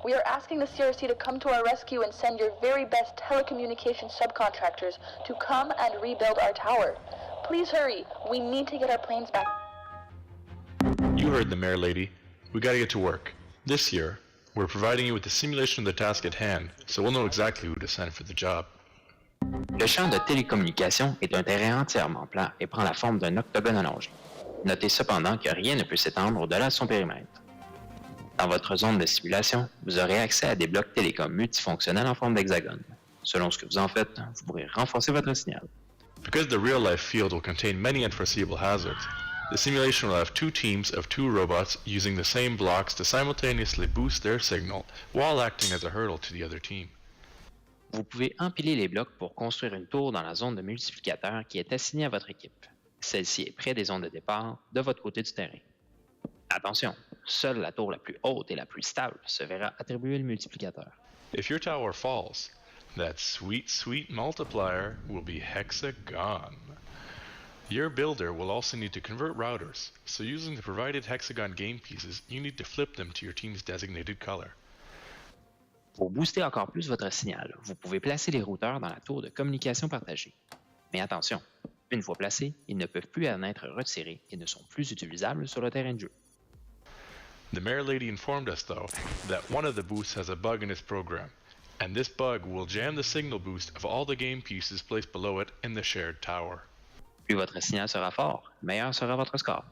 We are asking the CRC to come to our rescue and send your very best telecommunication subcontractors to come and rebuild our tower. Please hurry. We need to get our planes back. You heard the mayor lady. We gotta get to work. This year, we're providing you with a simulation of the task at hand, so we'll know exactly who to send for the job. Le champ de télécommunication est un terrain entièrement plat et prend la forme d'un octogone allongé. Notez cependant que rien ne peut s'étendre au-delà de son périmètre. Dans votre zone de simulation, vous aurez accès à des blocs télécoms multifonctionnels en forme d'hexagone. Selon ce que vous en faites, vous pourrez renforcer votre signal. Because the real-life field will contain many unforeseeable hazards, the simulation will have two teams of two robots using the same blocks to simultaneously boost their signal while acting as a hurdle to the other team. Vous pouvez empiler les blocs pour construire une tour dans la zone de multiplicateur qui est assignée à votre équipe. Celle-ci est près des zones de départ de votre côté du terrain. Attention, seule la tour la plus haute et la plus stable se verra attribuer le multiplicateur. If your tower falls, that sweet, sweet multiplier will be hexagon. Your builder will also need to convert routers, so using the provided hexagon game pieces, you need to flip them to your team's designated color. Pour booster encore plus votre signal, vous pouvez placer les routeurs dans la tour de communication partagée. Mais attention, une fois placés, ils ne peuvent plus en être retirés et ne sont plus utilisables sur le terrain de jeu. The mayor lady informed us, though, that one of the boosts has a bug in its program, and this bug will jam the signal boost of all the game pieces placed below it in the shared tower. Plus votre signal sera fort, meilleur sera votre score.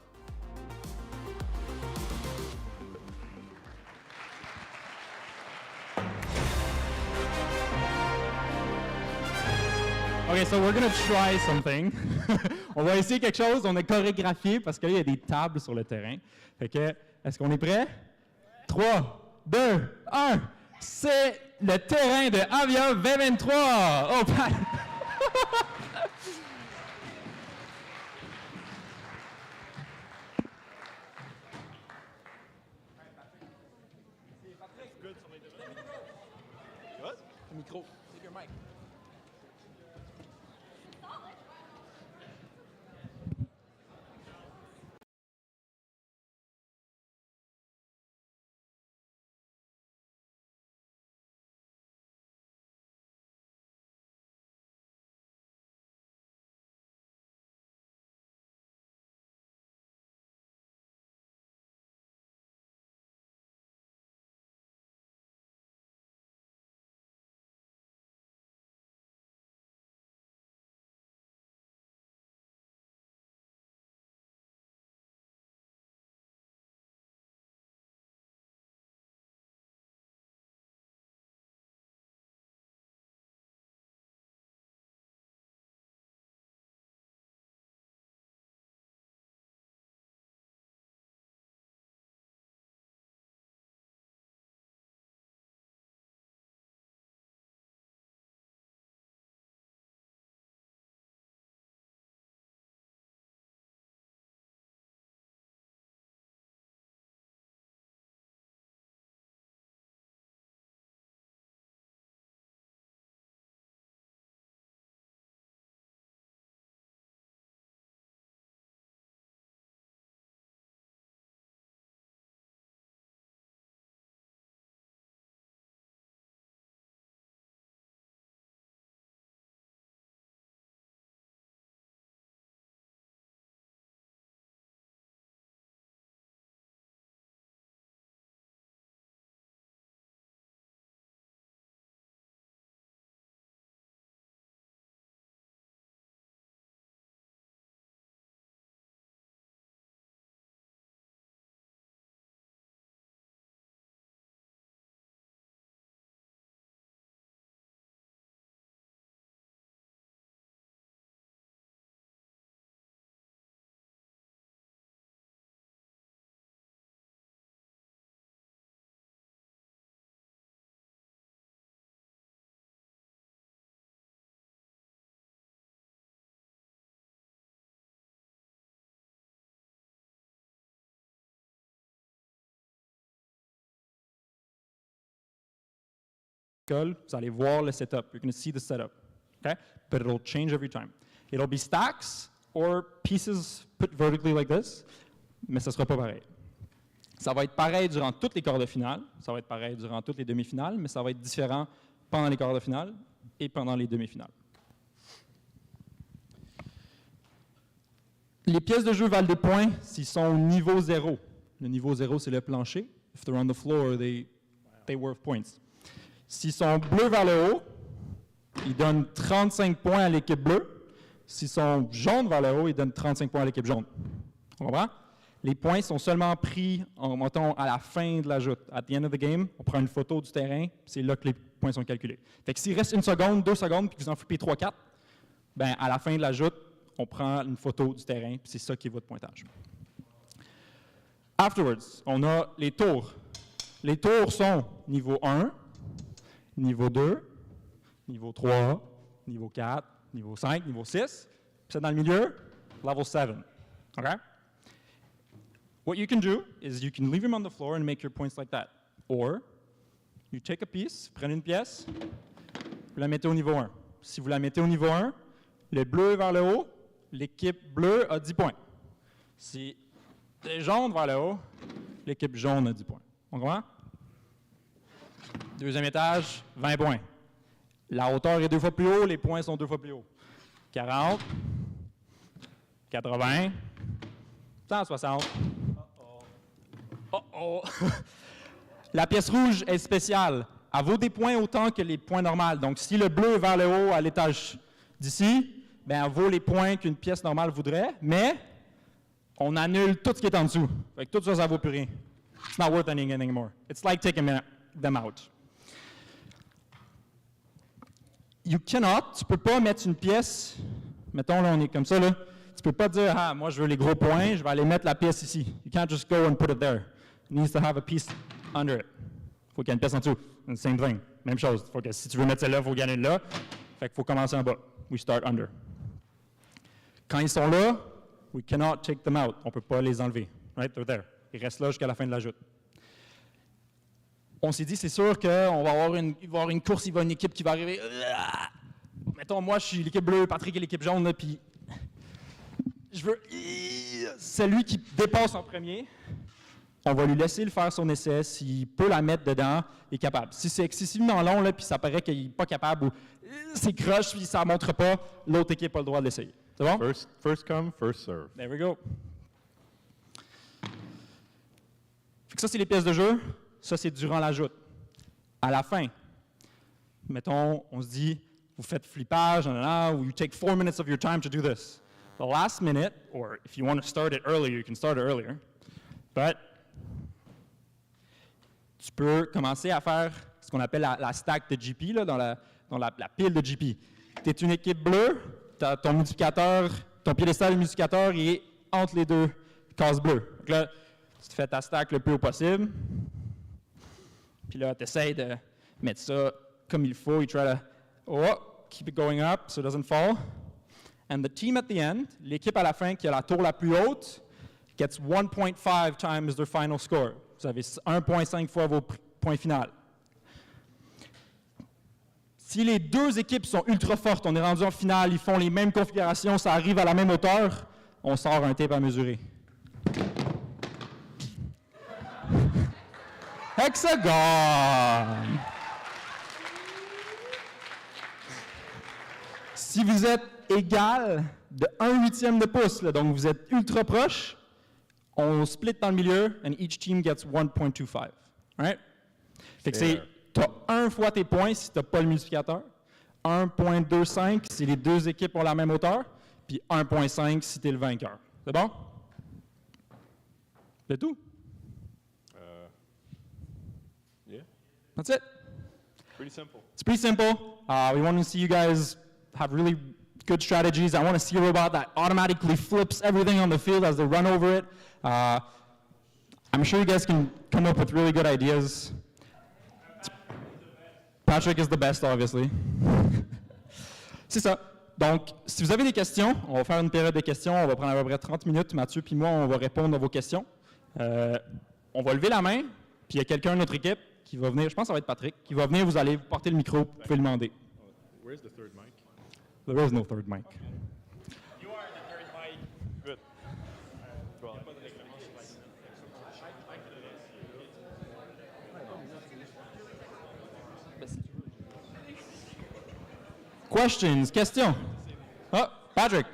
OK, so we're gonna try something. On va essayer quelque chose, on est chorégraphié parce qu'il y a des tables sur le terrain. Fait que, est-ce qu'on est prêt? 3, 2, 1. C'est le terrain de Avia 2023. Oh, Micro. Take your mic. vous allez voir le setup. You're going to see the setup. Okay? But it'll change every time. It'll be stacks or pieces put vertically like this, mais ça ne sera pas pareil. Ça va être pareil durant toutes les quarts de finale, ça va être pareil durant toutes les demi-finales, mais ça va être différent pendant les quarts de finale et pendant les demi-finales. Les pièces de jeu valent des points s'ils sont au niveau 0. Le niveau 0, c'est le plancher. If they're on the floor, they worth points. S'ils sont bleus vers le haut, ils donnent 35 points à l'équipe bleue. S'ils sont jaunes vers le haut, ils donnent 35 points à l'équipe jaune. On comprend? Les points sont seulement pris à la fin de la joute. At the end of the game, on prend une photo du terrain, c'est là que les points sont calculés. Fait que s'il reste 1 seconde, 2 secondes, puis que vous en flippez 3-4, ben à la fin de la joute, on prend une photo du terrain, puis c'est ça qui est votre pointage. Afterwards, on a les tours. Les tours sont niveau 1, niveau 2, niveau 3, niveau 4, niveau 5, niveau 6. Puis c'est dans le milieu, level 7. Okay? What you can do is you can leave them on the floor and make your points like that. Or, you take a piece, prenez une pièce, vous la mettez au niveau 1. Si vous la mettez au niveau 1, le bleu est vers le haut, l'équipe bleue a 10 points. Si c'est jaune vers le haut, l'équipe jaune a 10 points. On comprend? Deuxième étage, 20 points. La hauteur est 2 fois plus haut, les points sont 2 fois plus hauts. 40, 80, 160. Oh. La pièce rouge est spéciale. Elle vaut des points autant que les points normaux. Donc, si le bleu est vers le haut à l'étage d'ici, ben, elle vaut les points qu'une pièce normale voudrait, mais on annule tout ce qui est en dessous. Fait que tout ça, ça vaut plus rien. It's not worth anything anymore. It's like taking them out. Tu peux pas mettre une pièce, mettons là, on est comme ça, là. Tu peux pas dire, ah, moi je veux les gros points, je vais aller mettre la pièce ici. You can't just go and put it there. It needs to have a piece under it. Il faut qu'il y ait une pièce en dessous. Same thing. Même chose. Faut que, si tu veux mettre celle-là, il faut gagner là. Fait qu'il faut commencer en bas. We start under. Quand ils sont là, we cannot take them out. On peut pas les enlever. Right? They're there. Ils restent là jusqu'à la fin de la joute. On s'est dit, c'est sûr qu'il va y avoir une course, il va y avoir une équipe qui va arriver. Mettons, moi, je suis l'équipe bleue, Patrick est l'équipe jaune, puis je veux celui qui dépasse en premier. On va lui laisser le faire son essai. S'il peut la mettre dedans, il est capable. Si c'est excessivement long, là, puis ça paraît qu'il n'est pas capable, ou c'est croche, puis ça ne montre pas, l'autre équipe a le droit de l'essayer. C'est bon? First come, first serve. There we go. Fait que ça, c'est les pièces de jeu. Ça, c'est durant la joute. À la fin, mettons, on se dit, vous faites flippage, ou you take 4 minutes of your time to do this. The last minute, or if you want to start it earlier, you can start it earlier. But tu peux commencer à faire ce qu'on appelle la stack de GP, là, dans la pile de GP. Tu es une équipe bleue, ton multiplicateur, ton piédestal multiplicateur, il est entre les deux cases bleues. Donc là, tu fais ta stack le plus haut possible. Puis là, tu essaies de mettre ça comme il faut. You try to keep it going up so it doesn't fall. And the team at the end, l'équipe à la fin qui a la tour la plus haute, gets 1.5 times their final score. Vous avez 1.5 fois vos points finaux. Si les deux équipes sont ultra fortes, on est rendu en finale, ils font les mêmes configurations, ça arrive à la même hauteur, on sort un tape à mesurer. Hexagone! Si vous êtes égal de 1/8 de pouce, là, donc vous êtes ultra proche, on split dans le milieu, and each team gets 1.25. Right? Fait que c'est, t'as 1 fois tes points si t'as pas le multiplicateur, 1.25 si les deux équipes ont la même hauteur, puis 1.5 si t'es le vainqueur. C'est bon? C'est tout? Yeah. That's it. Pretty simple. It's pretty simple. We want to see you guys have really good strategies. I want to see a robot that automatically flips everything on the field as they run over it. I'm sure you guys can come up with really good ideas. Patrick is the best, obviously. C'est ça. Donc, si vous avez des questions, on va faire une période de questions. On va prendre à peu près 30 minutes. Mathieu puis moi, on va répondre à vos questions. On va lever la main, puis il y a quelqu'un de notre équipe qui va venir, je pense que ça va être Patrick, qui va venir, vous allez porter le micro, vous pouvez le demander. Where's the third mic? There is no third mic. You are the third mic. Good. Questions, questions? Oh, Patrick.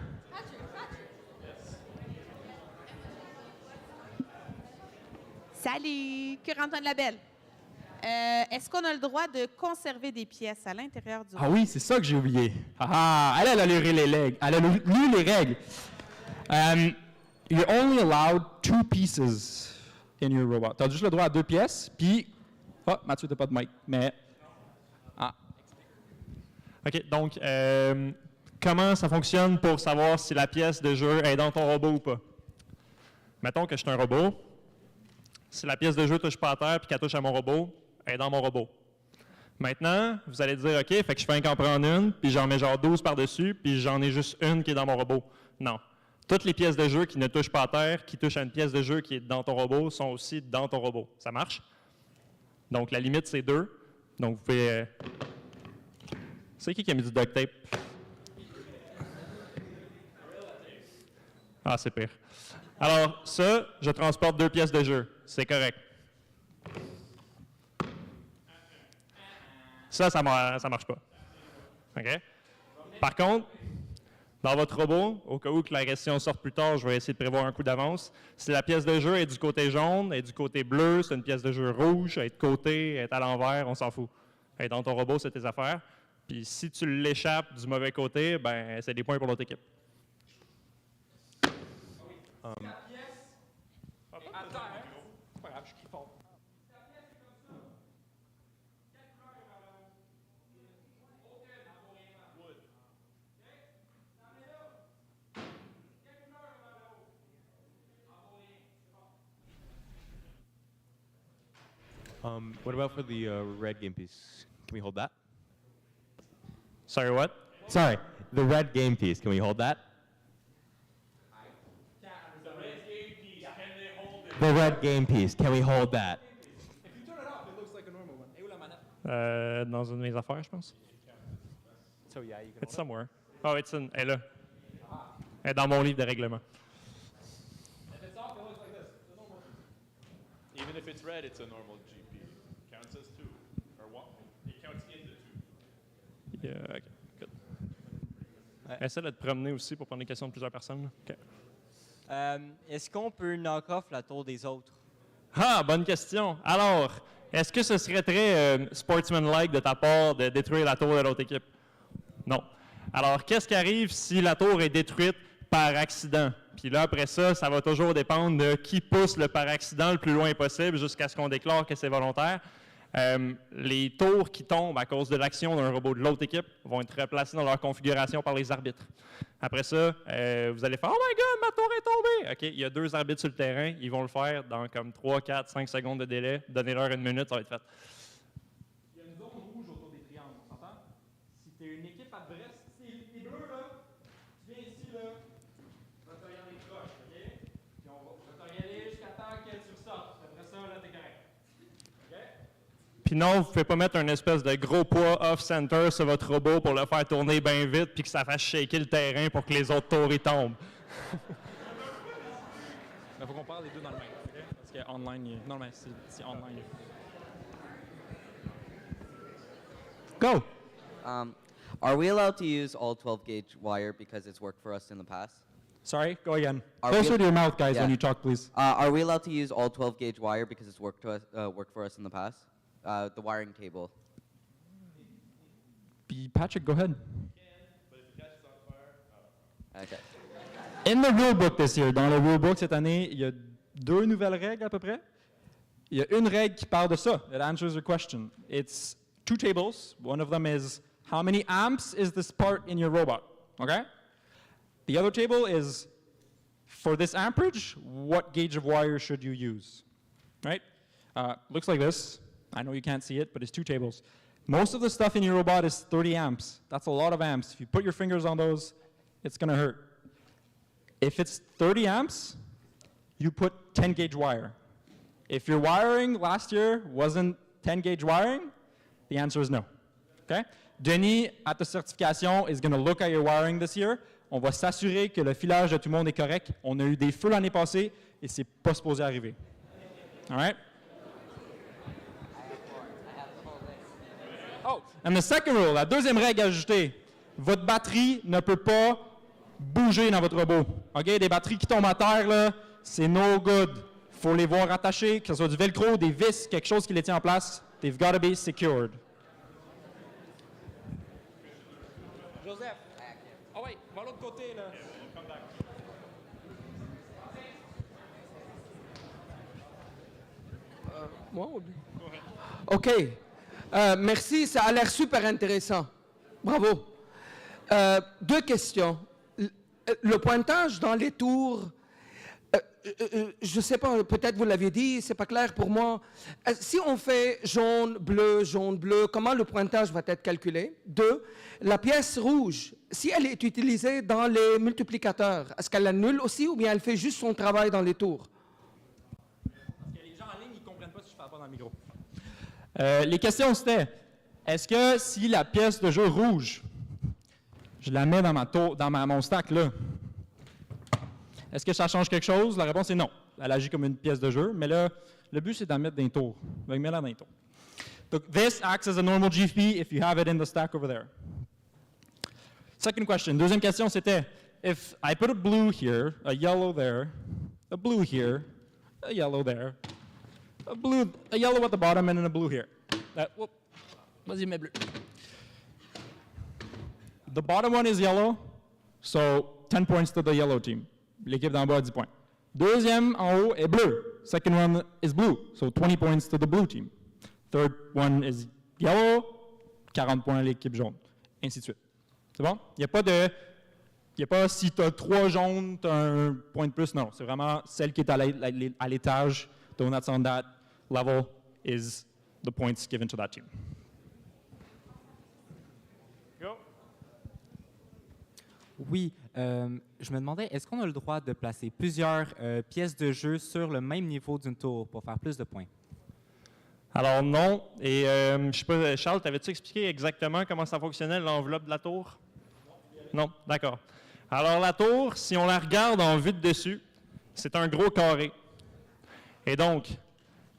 Salut, Cure-Antoine Labelle. Est-ce qu'on a le droit de conserver des pièces à l'intérieur du Ah oui, c'est ça que j'ai oublié. Elle a lu les règles. Elle a lu les règles. You're only allowed 2 pieces in your robot. Tu as juste le droit à 2 pièces, puis... Oh, Mathieu, tu n'as pas de mic, mais... OK, donc, comment ça fonctionne pour savoir si la pièce de jeu est dans ton robot ou pas? Mettons que je suis un robot. Si la pièce de jeu ne touche pas à terre et qu'elle touche à mon robot, elle est dans mon robot. Maintenant, vous allez dire, OK, fait que je fais qu'en prendre une, puis j'en mets genre 12 par-dessus, puis j'en ai juste une qui est dans mon robot. Non. Toutes les pièces de jeu qui ne touchent pas à terre, qui touchent à une pièce de jeu qui est dans ton robot, sont aussi dans ton robot. Ça marche? Donc, la limite, c'est 2. Donc, vous pouvez... C'est qui a mis du duct tape? Ah, c'est pire. Alors, ça, je transporte 2 pièces de jeu. C'est correct. Ça marche pas. OK? Par contre, dans votre robot, au cas où que la question sorte plus tard, je vais essayer de prévoir un coup d'avance. Si la pièce de jeu est du côté jaune, est du côté bleu, c'est une pièce de jeu rouge, elle est de côté, elle est à l'envers, on s'en fout. Elle est dans ton robot, c'est tes affaires. Puis si tu l'échappes du mauvais côté, ben c'est des points pour l'autre équipe. What about for the red game piece? Can we hold that? Sorry, what? Sorry, the red game piece. Can we hold that? The red game piece. Can we hold that? If you turn it off, it looks like a normal one. Et où la manette? Dans une de mes affaires, je pense. So yeah, you can. It's somewhere. Oh, elle est là. Elle est dans mon livre de règlement. If it's off, it looks like this. The normal. Even if it's red, it's a normal GP. Counts as 2. Or 1. It counts into 2. Yeah, OK. Good. Essaie de te promener aussi pour prendre les questions de plusieurs personnes. OK. Est-ce qu'on peut knock off la tour des autres? Ah, bonne question. Alors, est-ce que ce serait très sportsman-like de ta part de détruire la tour de l'autre équipe? Non. Alors, qu'est-ce qui arrive si la tour est détruite par accident? Puis là, après ça, ça va toujours dépendre de qui pousse le par accident le plus loin possible jusqu'à ce qu'on déclare que c'est volontaire. Les tours qui tombent à cause de l'action d'un robot de l'autre équipe vont être replacés dans leur configuration par les arbitres. Après ça, vous allez faire « Oh my God, ma tour est tombée! » OK, il y a 2 arbitres sur le terrain. Ils vont le faire dans comme 3, 4, 5 secondes de délai. Donnez-leur 1 minute, ça va être fait. Il y a une zone rouge autour des triangles, on s'entend? Si tu es une équipe adverse, les bleus, là, tu viens ici, là, tu vas te regarder les croches, OK? Puis on va te regarder jusqu'à temps qu'elle sursorte. Après ça, là, t'es correct. OK? Puis non, vous ne pouvez pas mettre un espèce de gros poids off-center sur votre robot pour le faire tourner bien vite puis que ça fasse shaker le terrain pour que les autres tours y tombent. Il faut qu'on parle les deux dans le même. Okay? Parce que online, non, mais c'est online. Go! Are we allowed to use all 12 gauge wire because it's worked for us in the past? Sorry, go again. Closer to your mouth, guys, when you talk, please. Are we allowed to use all 12 gauge wire because it's worked for us in the past? The wiring table. Patrick, go ahead. Okay. In the rulebook this year, dans le rulebook cette année, il y a 2 nouvelles règles à peu près. Il y a une règle qui parle de ça. It answers your question. It's 2 tables. One of them is how many amps is this part in your robot? Okay? The other table is for this amperage, what gauge of wire should you use? Right? Looks like this. I know you can't see it, but it's 2 tables. Most of the stuff in your robot is 30 amps. That's a lot of amps. If you put your fingers on those, it's going to hurt. If it's 30 amps, you put 10 gauge wire. If your wiring last year wasn't 10-gauge wiring? The answer is no. Okay? Denis, at the certification, is going to look at your wiring this year. On va s'assurer que le filage de tout le monde est correct. On a eu des feux l'année passée et c'est pas supposé arriver. All right? Oh, and the second rule, la deuxième règle à ajouter, votre batterie ne peut pas bouger dans votre robot. OK? Des batteries qui tombent à terre, là, c'est no good. Il faut les voir attachées, que ce soit du velcro, des vis, quelque chose qui les tient en place. They've got to be secured. Joseph. Oh oui, va de l'autre côté, là. Moi ou bien? OK. Merci, ça a l'air super intéressant. Bravo. 2 questions. Le pointage dans les tours, je ne sais pas, peut-être vous l'avez dit, c'est pas clair pour moi. Si on fait jaune, bleu, comment le pointage va être calculé? 2, la pièce rouge, si elle est utilisée dans les multiplicateurs, est-ce qu'elle annule aussi ou bien elle fait juste son travail dans les tours? Les gens en ligne, ils ne comprennent pas si je ne parle pas dans le micro. Les questions, c'était, est-ce que si la pièce de jeu rouge, je la mets dans mon stack, là, est-ce que ça change quelque chose? La réponse est non. Elle agit comme une pièce de jeu, mais là, le but, c'est d'en mettre dans les tours. Donc, mets-la dans les tours. Donc, this acts as a normal GP if you have it in the stack over there. Second question. Deuxième question, c'était, if I put a blue here, a yellow there, a blue here, a yellow there, a yellow at the bottom, and then a blue here. Vas-y, mets bleu. The bottom one is yellow, so 10 points to the yellow team. L'équipe d'en bas a 10 points. Deuxième en haut est bleu. Second one is blue, so 20 points to the blue team. Third one is yellow, 40 points à l'équipe jaune. Ainsi de suite. C'est bon? Il n'y a pas si tu as 3 jaunes, tu as un point de plus. Non, c'est vraiment celle qui est à l'étage. The one that's on that level is the points given to that team. Oui, je me demandais, est-ce qu'on a le droit de placer plusieurs pièces de jeu sur le même niveau d'une tour pour faire plus de points? Alors non, et je ne sais pas, Charles, t'avais-tu expliqué exactement comment ça fonctionnait, l'enveloppe de la tour? Non, d'accord. Alors la tour, si on la regarde en vue de dessus, c'est un gros carré. Et donc,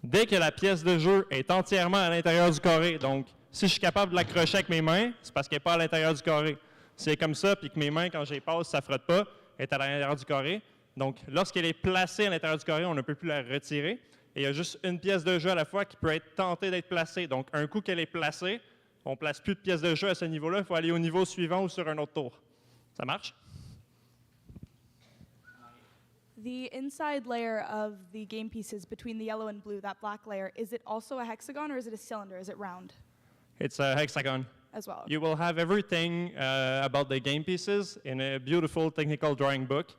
dès que la pièce de jeu est entièrement à l'intérieur du carré, donc si je suis capable de l'accrocher avec mes mains, c'est parce qu'elle n'est pas à l'intérieur du carré. Si elle est comme ça, puis que mes mains, quand je les passe, ça ne frotte pas, elle est à l'intérieur du carré. Donc, lorsqu'elle est placée à l'intérieur du carré, on ne peut plus la retirer. Et il y a juste une pièce de jeu à la fois qui peut être tentée d'être placée. Donc, un coup qu'elle est placée, on ne place plus de pièces de jeu à ce niveau-là. Il faut aller au niveau suivant ou sur un autre tour. Ça marche? The inside layer of the game pieces between the yellow and blue, that black layer, is it also a hexagon or is it a cylinder? Is it round? It's a hexagon. As well. You will have everything about the game pieces in a beautiful technical drawing book.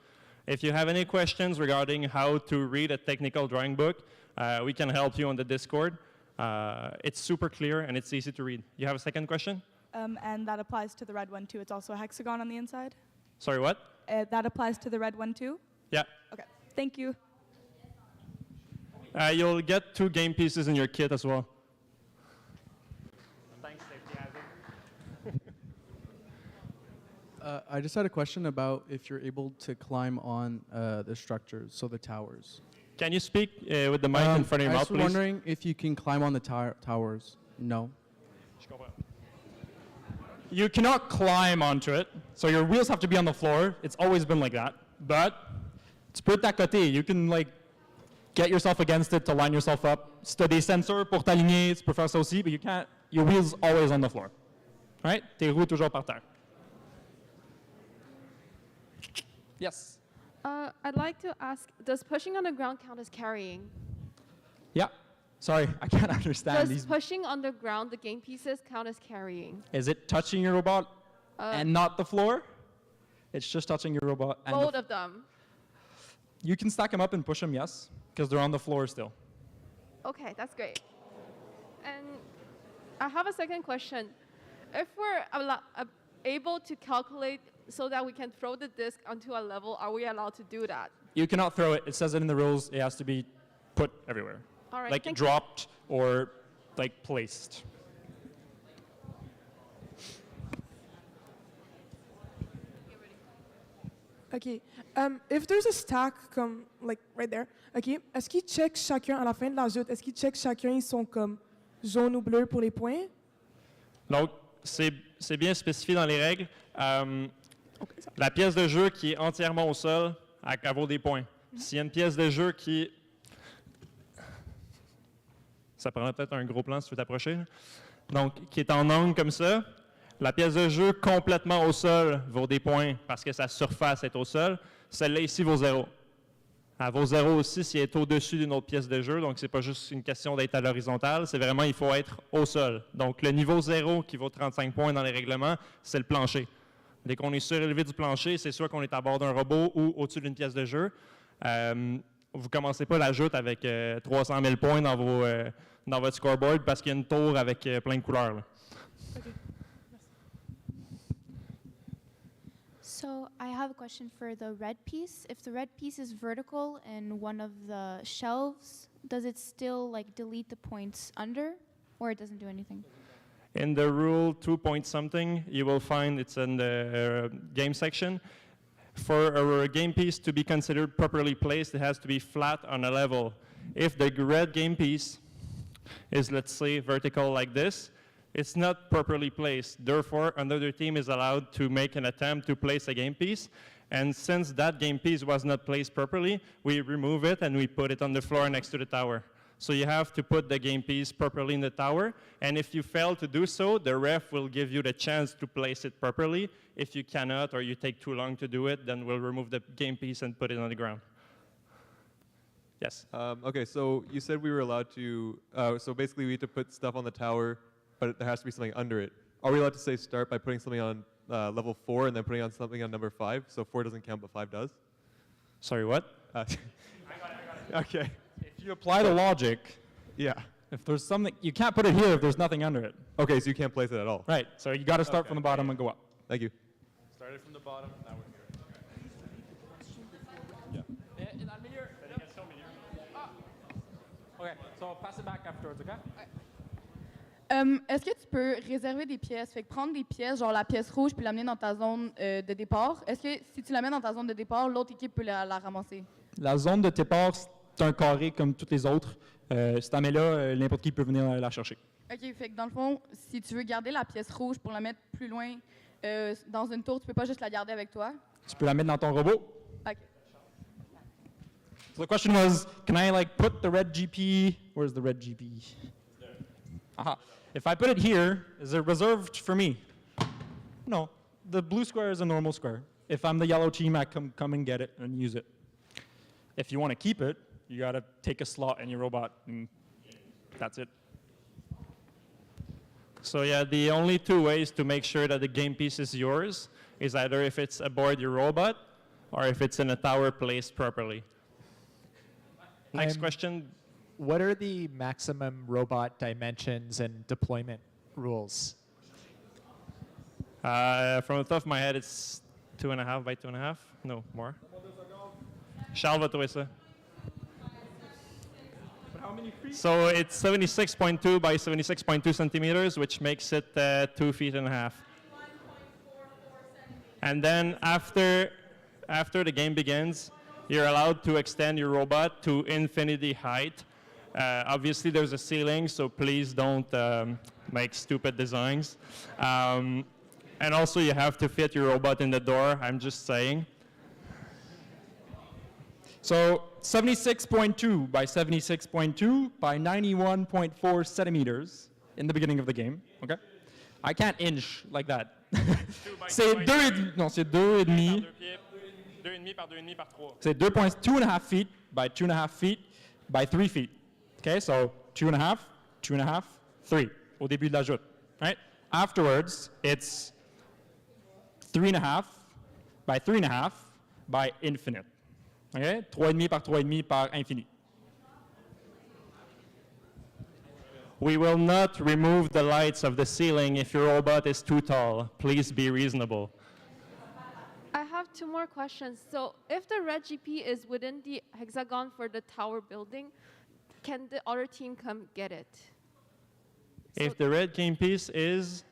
If you have any questions regarding how to read a technical drawing book, we can help you on the Discord. It's super clear and it's easy to read. You have a second question? And that applies to the red one too. It's also a hexagon on the inside? Sorry, what? That applies to the red one too? Yeah. Okay, thank you. You'll get 2 game pieces in your kit as well. I just had a question about if you're able to climb on the structures, so the towers. Can you speak with the mic in front of your mouth, please? I was wondering if you can climb on the towers. No. You cannot climb onto it, so your wheels have to be on the floor. It's always been like that. But tu peux t'accoter. You can like get yourself against it to line yourself up. Si tu as des sensors pour t'aligner, tu peux faire ça aussi, but you can't. Your wheels always on the floor. Right? Tes roues toujours par terre. Yes. I'd like to ask, does pushing on the ground count as carrying? Yeah. Sorry, I can't understand Does these. pushing on the ground the game pieces count as carrying? Is it touching your robot and not the floor? It's just touching your robot and Both of them. You can stack them up and push them, yes, because they're on the floor still. Okay, that's great. And I have a second question. If we're able to calculate so that we can throw the disc onto a level, are we allowed to do that? You cannot throw it. It says it in the rules. It has to be put everywhere. All right, like thank you. dropped or like placed. OK. If there's a stack comme, like, right there, OK, est-ce qu'ils checkent chacun à la fin de la joute? Est-ce qu'ils checkent chacun, ils sont comme jaune ou bleu pour les points? Donc, c'est bien spécifié dans les règles. La pièce de jeu qui est entièrement au sol, elle vaut des points. S'il y a une pièce de jeu qui... Ça prendrait peut-être un gros plan si tu veux t'approcher. Donc, qui est en angle comme ça, la pièce de jeu complètement au sol vaut des points parce que sa surface est au sol. Celle-là ici vaut 0. Elle vaut 0 aussi si elle est au-dessus d'une autre pièce de jeu. Donc, ce n'est pas juste une question d'être à l'horizontale, c'est vraiment il faut être au sol. Donc, le niveau 0 qui vaut 35 points dans les règlements, c'est le plancher. Dès qu'on est surélevé du plancher, c'est soit qu'on est à bord d'un robot ou au-dessus d'une pièce de jeu. Vous ne commencez pas la joute avec 300 000 points dans votre scoreboard parce qu'il y a une tour avec plein de couleurs. Là. So I have a question for the red piece. If the red piece is vertical in one of the shelves, does it still like delete the points under, or it doesn't do anything? In the rule 2 point something, you will find it's in the game section. For a game piece to be considered properly placed, it has to be flat on a level. If the red game piece is, let's say, vertical like this, it's not properly placed. Therefore, another team is allowed to make an attempt to place a game piece. And since that game piece was not placed properly, we remove it and we put it on the floor next to the tower. So you have to put the game piece properly in the tower. And if you fail to do so, the ref will give you the chance to place it properly. If you cannot or you take too long to do it, then we'll remove the game piece and put it on the ground. Yes? Okay, so you said we were allowed to, so basically we need to put stuff on the tower, but there has to be something under it. Are we allowed to say start by putting something on level 4 and then putting on something on number 5? So 4 doesn't count, but 5 does? Sorry, what? I got it. Okay. If you apply the logic, yeah. If there's something, you can't put it here if there's nothing under it. Okay, so you can't place it at all. Right, so you got to start from the bottom and go up. Thank you. Started from the bottom, now we're here. Okay, so pass it back afterwards, okay? Est-ce que tu peux réserver des pièces? Fait que prendre des pièces, genre la pièce rouge, puis l'amener dans ta zone de départ. Est-ce que si tu l'amènes dans ta zone de départ, l'autre équipe peut la ramasser? La zone de départ, c'est un carré comme toutes les autres. Si tu la mets là, n'importe qui peut venir la chercher. OK, fait que dans le fond, si tu veux garder la pièce rouge pour la mettre plus loin dans une tour, tu peux pas juste la garder avec toi? Tu peux la mettre dans ton robot. OK. So the question was, can I like put the red GP? Where's the red GP? Aha. If I put it here, is it reserved for me? No. The blue square is a normal square. If I'm the yellow team, I come and get it and use it. If you want to keep it, you got to take a slot in your robot, and that's it. So yeah, the only two ways to make sure that the game piece is yours is either if it's aboard your robot or if it's in a tower placed properly. Next question. What are the maximum robot dimensions and deployment rules? From the top of my head, it's 2.5 by 2.5. No, more. Charles va trouver ça. So it's 76.2 by 76.2 centimeters, which makes it 2.5 feet. And then after the game begins, you're allowed to extend your robot to infinity height. Obviously, there's a ceiling, so please don't make stupid designs. And also, you have to fit your robot in the door, I'm just saying. So 76.2 by 76.2 by 91.4 centimeters in the beginning of the game, okay? I can't inch like that. C'est 2,5. Non, c'est 2,5. 2,5 par 2,5 par 3. C'est 2.5 feet by 2.5 feet by 3 feet. Okay, so 2.5, 2.5, 3 au début de la joute, right? Afterwards, it's 3.5 by 3.5 by infinite. Okay, 3,5 par 3,5 par infini. We will not remove the lights of the ceiling if your robot is too tall. Please be reasonable. I have two more questions. So if the red GP is within the hexagon for the tower building, can the other team come get it? If the red game piece is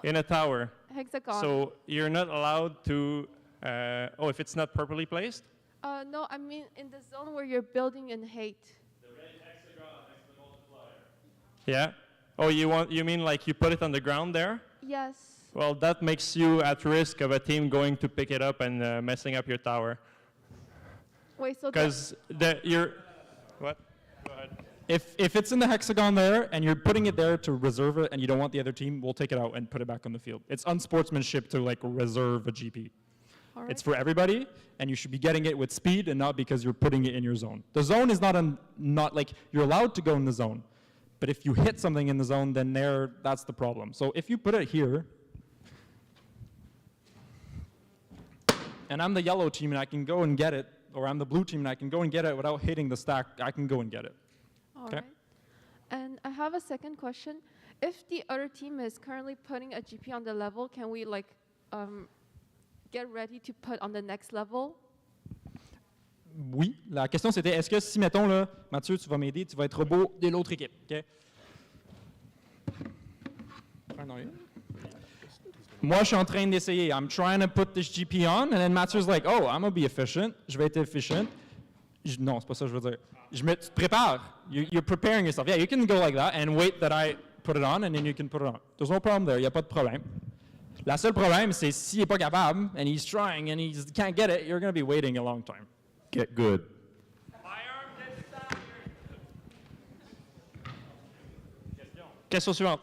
in a tower. Hexagon. So you're not allowed to, if it's not properly placed? No, I mean in the zone where you're building in height. Yeah? Oh, you mean like you put it on the ground there? Yes. Well, that makes you at risk of a team going to pick it up and messing up your tower. Wait, so Because what? Go ahead. If it's in the hexagon there and you're putting it there to reserve it and you don't want the other team, we'll take it out and put it back on the field. It's unsportsmanship to like reserve a GP. All It's for everybody, and you should be getting it with speed and not because you're putting it in your zone. The zone is not like you're allowed to go in the zone, but if you hit something in the zone, then that's the problem. So if you put it here, and I'm the yellow team and I can go and get it, or I'm the blue team and I can go and get it without hitting the stack, I can go and get it. All right. And I have a second question. If the other team is currently putting a GP on the level, can we get ready to put on the next level? Oui. La question c'était, est-ce que si, mettons, là, Mathieu, tu vas m'aider, tu vas être robot de l'autre équipe, OK? Moi, je suis en train d'essayer. I'm trying to put this GP on, and then Mathieu's like, oh, I'm going to be efficient. Je vais être efficient. Non, c'est pas ça que je veux dire. Tu te prépares. You're preparing yourself. Yeah, you can go like that and wait that I put it on, and then you can put it on. There's no problem there. Il n'y a pas de problème. La seule problème, c'est s'il n'est pas capable, and he's trying, and he can't get it, you're going to be waiting a long time. Get good. Question suivante.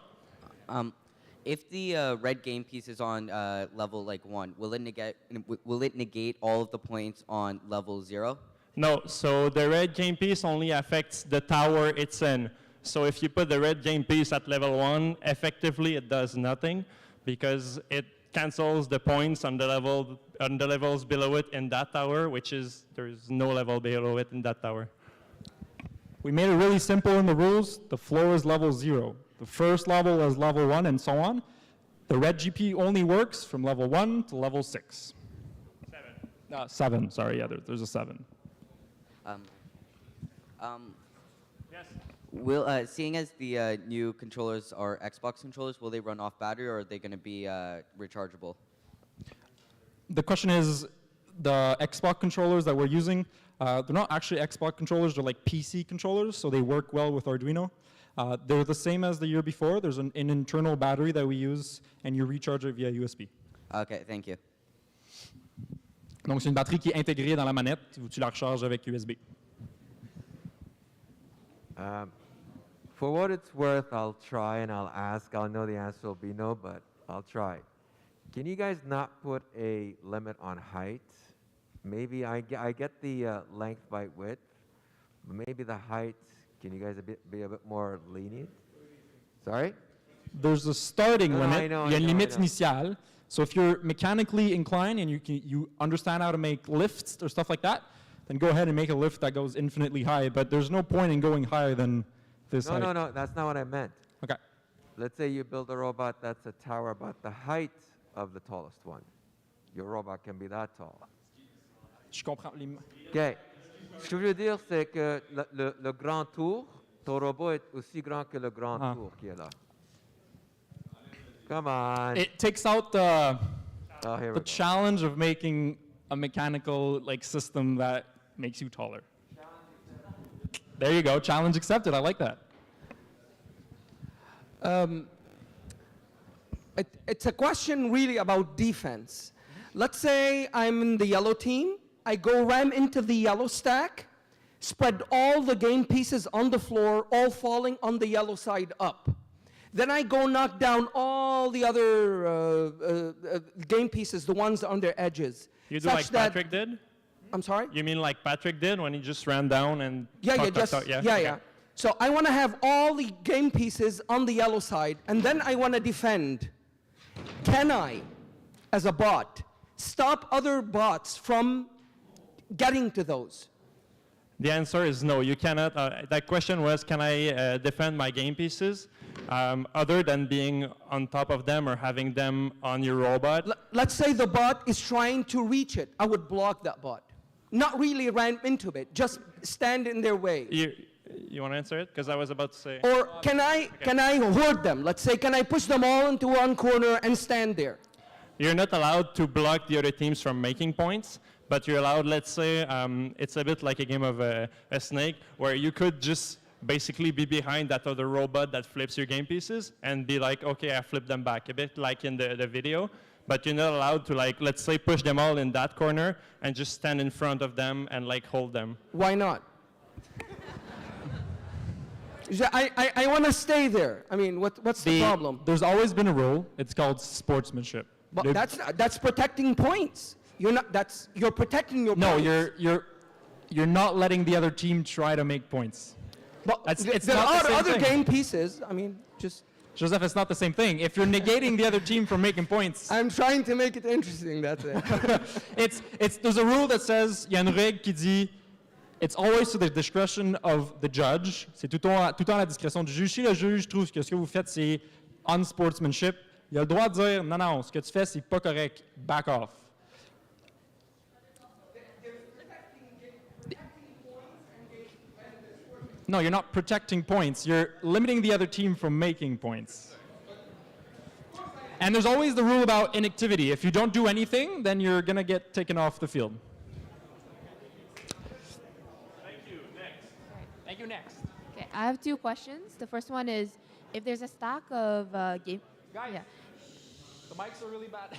If the red game piece is on level 1, will it negate all of the points on level 0? No, so the red game piece only affects the tower it's in. So if you put the red game piece at level 1, effectively it does nothing because it cancels the points on the levels below it in that tower, which is there's no level below it in that tower. We made it really simple in the rules. The floor is level 0. The first level is level 1 and so on. The red GP only works from level 1 to level 6. 7, sorry, yeah, there's a 7. Yes. Will seeing as the new controllers are Xbox controllers, will they run off battery or are they going to be rechargeable? The question is, the Xbox controllers that we're using, they're not actually Xbox controllers, they're like PC controllers, so they work well with Arduino. They're the same as the year before. There's an internal battery that we use, and you recharge it via USB. Okay, thank you. Donc, c'est une batterie qui est intégrée dans la manette, où tu la recharges avec USB. For what it's worth, I'll try and I'll ask. I'll know the answer will be no, but I'll try. Can you guys not put a limit on height? Maybe I get the length by width, but maybe the height, can you guys be a bit more lenient? Sorry? There's a starting limit. I know, Il y a une limite I know. initiale. So if you're mechanically inclined and you understand how to make lifts or stuff like that, then go ahead and make a lift that goes infinitely high. But there's no point in going higher than this height. No, that's not what I meant. Okay. Let's say you build a robot that's a tower about the height of the tallest one. Your robot can be that tall. Je comprends. OK. Ce que je veux dire, c'est que le grand tour, ton robot est aussi grand que le grand tour qui est là. Come on. It takes out the here we go. challenge of making a mechanical system that makes you taller. There you go. Challenge accepted. I like that. It's a question really about defense. Let's say I'm in the yellow team. I go ram into the yellow stack, spread all the game pieces on the floor, all falling on the yellow side up. Then I go knock down all the other game pieces, the ones on their edges. You do like Patrick did? I'm sorry? You mean like Patrick did when he just ran down and Yeah. Okay. So I want to have all the game pieces on the yellow side, and then I want to defend. Can I, as a bot, stop other bots from getting to those? The answer is no, you cannot. That question was, can I defend my game pieces other than being on top of them or having them on your robot? Let's say the bot is trying to reach it. I would block that bot. Not really ram into it, just stand in their way. You want to answer it? Because I was about to say. Or can I hoard them? Let's say, can I push them all into one corner and stand there? You're not allowed to block the other teams from making points, but you're allowed, let's say, it's a bit like a game of a snake, where you could just basically be behind that other robot that flips your game pieces and be like, okay, I flip them back, a bit like in the video. But you're not allowed to, like, let's say, push them all in that corner and just stand in front of them and, like, hold them. Why not? I want to stay there. I mean, what's the problem? There's always been a rule. It's called sportsmanship. But that's protecting points. You're protecting your points. No, you're not letting the other team try to make points. But it's there not the are same other thing. game pieces. I mean, just. Joseph, it's not the same thing. If you're negating the other team from making points. I'm trying to make it interesting, that's it. There's a rule that says, il y a une règle qui dit, it's always to the discretion of the judge. C'est tout le temps à la discrétion du juge. Si le juge trouve que ce que vous faites, c'est unsportsmanship, il a le droit de dire, non, non, ce que tu fais, c'est pas correct, back off. No, you're not protecting points. You're limiting the other team from making points. And there's always the rule about inactivity. If you don't do anything, then you're going to get taken off the field. Thank you. Next. Okay, I have two questions. The first one is, if there's a stack of game... Guys, the mics are really bad.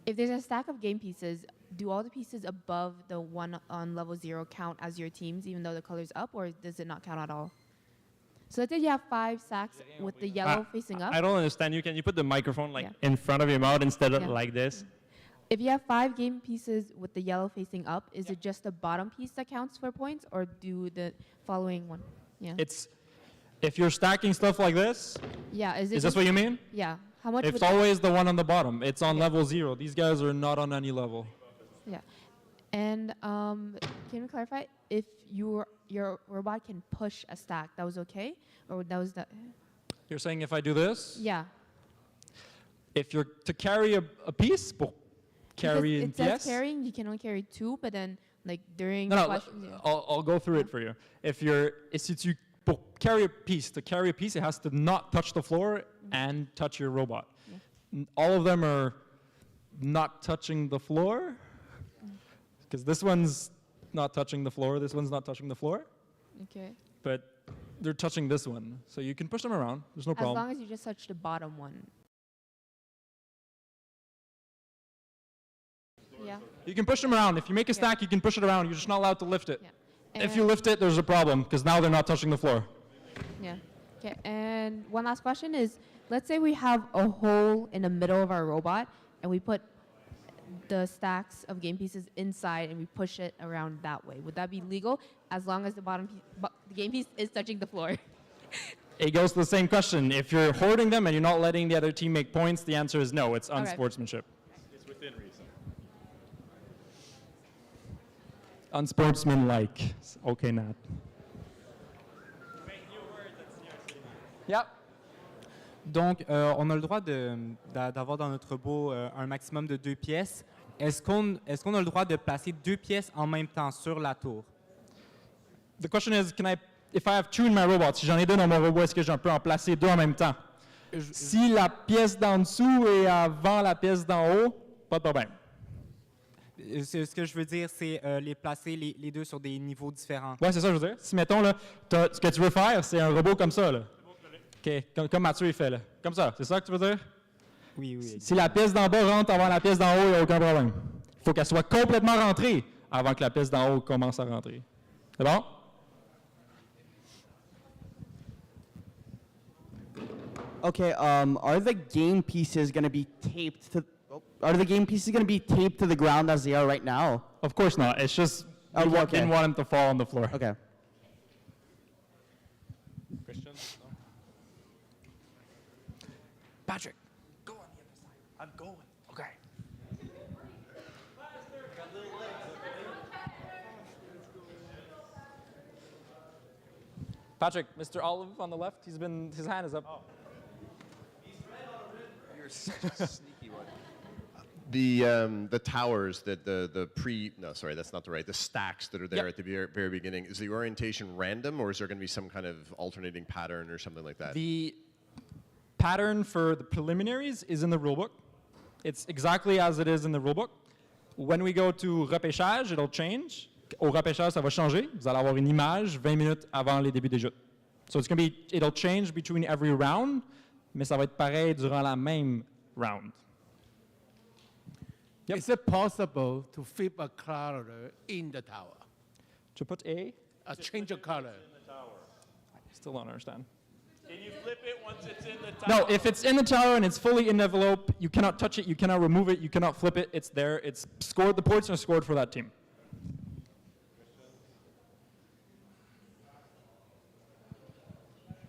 If there's a stack of game pieces, do all the pieces above the one on level 0 count as your teams, even though the color's up, or does it not count at all? So let's say you have 5 stacks with the yellow facing up. I don't understand. Can you put the microphone in front of your mouth instead of like this? If you have 5 game pieces with the yellow facing up, is it just the bottom piece that counts for points, or do the following one? Yeah. If you're stacking stuff like this. Yeah. Is this what you mean? Yeah. How much? It's always the one on the bottom. It's on level 0. These guys are not on any level. Yeah. And can you clarify if your robot can push a stack? That was okay, or that was the? You're saying if I do this? Yeah. If you're to carry a piece, carry in it says pièce. carrying, you can only carry 2, but then like during No, questions, I'll go through it for you. Pour carry a piece, to carry a piece, it has to not touch the floor and touch your robot. All of them are not touching the floor, because this one's not touching the floor, this one's not touching the floor. Okay. But they're touching this one, so you can push them around. There's no problem. As long as you just touch the bottom one. Yeah. You can push them around. If you make a stack, you can push it around. You're just not allowed to lift it. Yeah. If you lift it, there's a problem, because now they're not touching the floor. Yeah. Okay. And one last question is, let's say we have a hole in the middle of our robot, and we put the stacks of game pieces inside, and we push it around that way. Would that be legal, as long as the the game piece is touching the floor? It goes to the same question. If you're hoarding them and you're not letting the other team make points, the answer is no. It's unsportsmanship. It's within reason. Unsportsmanlike. Okay, Nat. Yep. Donc, on a le droit d'avoir dans notre robot un maximum de 2 pièces. Est-ce qu'on a le droit de placer 2 pièces en même temps sur la tour? The question is, if I have 2 in my robot, si j'en ai 2 dans mon robot, est-ce que je peux en placer 2 en même temps? Si la pièce d'en dessous est avant la pièce d'en haut, pas de problème. Ce que je veux dire, c'est les placer les deux sur des niveaux différents. Ouais, c'est ça que je veux dire. Si, mettons, là, ce que tu veux faire, c'est un robot comme ça, là. OK, comme Mathieu il fait, là. Comme ça, c'est ça que tu veux dire? Oui, oui. Si la pièce d'en bas rentre avant la pièce d'en haut, il n'y a aucun problème. Il faut qu'elle soit complètement rentrée avant que la pièce d'en haut commence à rentrer. C'est bon? Okay, are the game pieces going to be taped to... Are the game pieces going to be taped to the ground as they are right now? Of course not. It's just we Okay. didn't want them to fall on the floor. Okay. Questions? No? Patrick. Go on the other side. I'm going. Okay. Patrick, Mr. Olive on the left, his hand is up. You're such a sneaky one. The towers that that's not the right. The stacks that are there Yep. at the very beginning. Is the orientation random, or is there going to be some kind of alternating pattern or something like that? The pattern for the preliminaries is in the rulebook. It's exactly as it is in the rulebook. When we go to repêchage, it'll change. Au repêchage, ça va changer. Vous allez avoir une image 20 minutes avant les débuts des jeux. So it'll change between every round, mais ça va être pareil durant la même round. Is it possible to flip a color in the tower? To put a change of color. I still don't understand. Can you flip it once it's in the tower? No, if it's in the tower and it's fully in the envelope, you cannot touch it, you cannot remove it, you cannot flip it. It's there. It's scored. The points are scored for that team.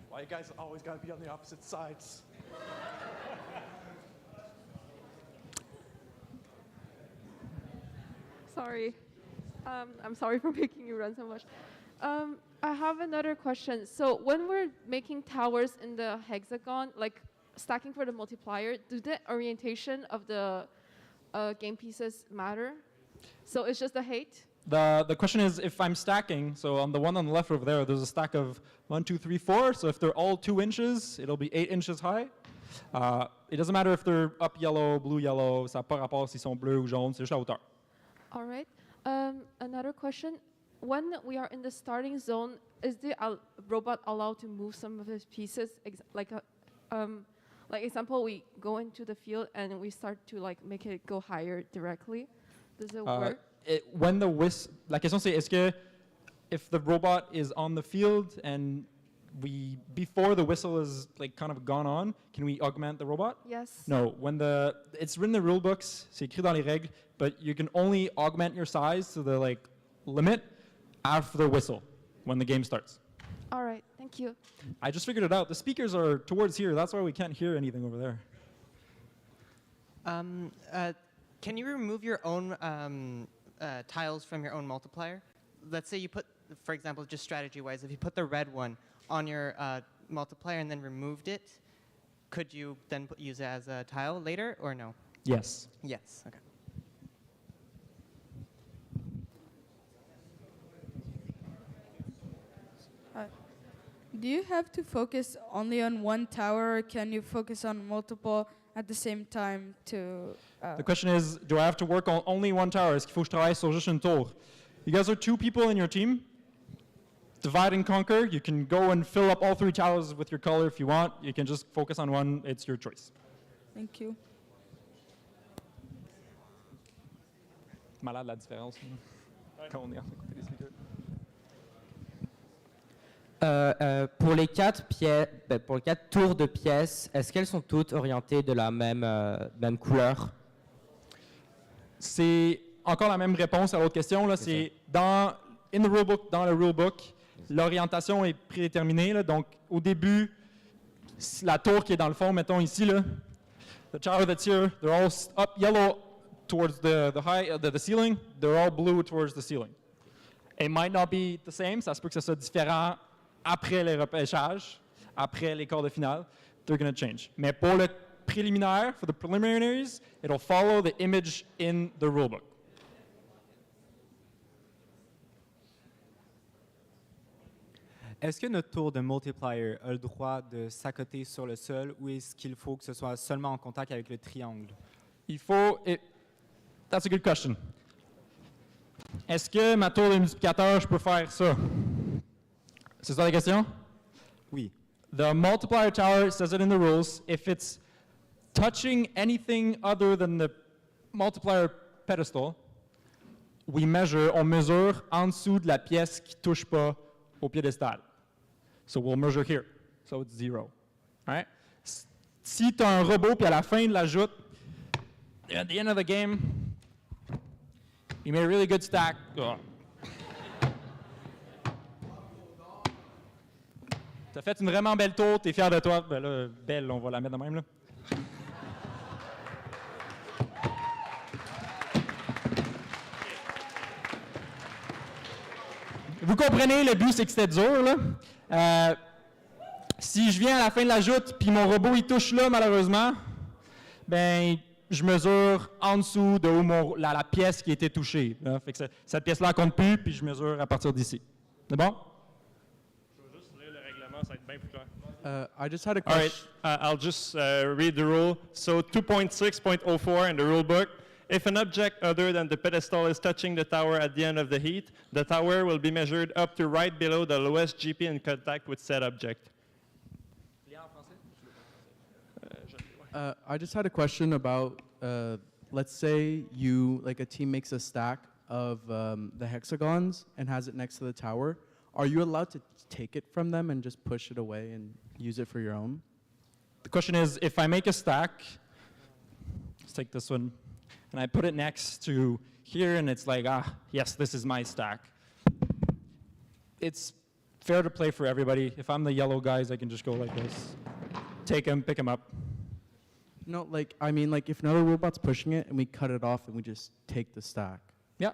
Why you guys always got to be on the opposite sides? Sorry. I'm sorry for making you run so much. I have another question. So when we're making towers in the hexagon, like stacking for the multiplier, do the orientation of the game pieces matter? So it's just the height? The question is, if I'm stacking, so on the one on the left over there, there's a stack of 1, 2, 3, 4. So if they're all 2 inches, it'll be 8 inches high. It doesn't matter if they're up yellow, blue yellow, ça n'a pas rapport s'ils sont bleus ou jaunes, c'est juste la hauteur. All right. Another question. When we are in the starting zone, is the robot allowed to move some of his pieces? Like example, we go into the field and we start to like make it go higher directly. Does it work? When the la question c'est, est-ce que if the robot is on the field and before the whistle is like kind of gone on, can we augment the robot? Yes. No, it's written in the rule books, c'est écrit dans les règles, but you can only augment your size to the like limit after the whistle when the game starts. All right, thank you. I just figured it out. The speakers are towards here. That's why we can't hear anything over there. Can you remove your own tiles from your own multiplier? Let's say you put, for example, just strategy-wise, if you put the red one on your multiplier and then removed it, could you then use it as a tile later, or no? Yes. Yes, okay. Do you have to focus only on one tower, or can you focus on multiple at the same time to... The question is, do I have to work on only one tower? Est-ce qu'il faut que je travaille sur juste une tour? You guys are 2 people in your team. Divide and conquer. You can go and fill up all 3 towers with your color if you want. You can just focus on one. It's your choice. Thank you. Malade la différence. Quand on est à côté des speakers. Pour les 4 tours de pièces, est-ce qu'elles sont toutes orientées de la même couleur? C'est encore la même réponse à l'autre question. Là, c'est dans le rulebook, l'orientation est prédéterminée. Là, donc, au début, la tour qui est dans le fond, mettons ici, là, the tower that's here, they're all up yellow towards the ceiling. They're all blue towards the ceiling. It might not be the same. Ça se peut que ce soit différent après les repêchages, après les quarts de finale. They're going to change. Mais pour le préliminaire, for the preliminaries, it'll follow the image in the rulebook. Est-ce que notre tour de multiplier a le droit de s'accoter sur le sol ou est-ce qu'il faut que ce soit seulement en contact avec le triangle? That's a good question. Est-ce que ma tour de multiplicateur, je peux faire ça? C'est ça la question? Oui. The multiplier tower says it in the rules. If it's touching anything other than the multiplier pedestal, on mesure en dessous de la pièce qui ne touche pas au piédestal. So we'll measure here. So it's 0. All right? Si tu as un robot, puis à la fin de la joute, at the end of the game, you made a really good stack. Tu as fait une vraiment belle tour, tu es fier de toi. Ben là, belle, on va la mettre de même. Là. Vous comprenez, le but, c'est que c'était dur. Là. Si je viens à la fin de la joute, puis mon robot, il touche là, malheureusement, ben, je mesure en dessous de où la pièce qui a été touchée. Hein. Fait que cette pièce-là ne compte plus, puis je mesure à partir d'ici. C'est bon? Je vais juste lire le règlement, ça va être bien plus clair. I just had a All question. right, I'll just read the rule. So 2.6.04 in the rule book. If an object other than the pedestal is touching the tower at the end of the heat, the tower will be measured up to right below the lowest GP in contact with said object. I just had a question about, let's say a team makes a stack of the hexagons and has it next to the tower. Are you allowed to take it from them and just push it away and use it for your own? The question is, if I make a stack, let's take this one, and I put it next to here, and it's like, yes, this is my stack. It's fair to play for everybody. If I'm the yellow guys, I can just go like this. Take them, pick them up. No, if another robot's pushing it and we cut it off and we just take the stack. Yeah.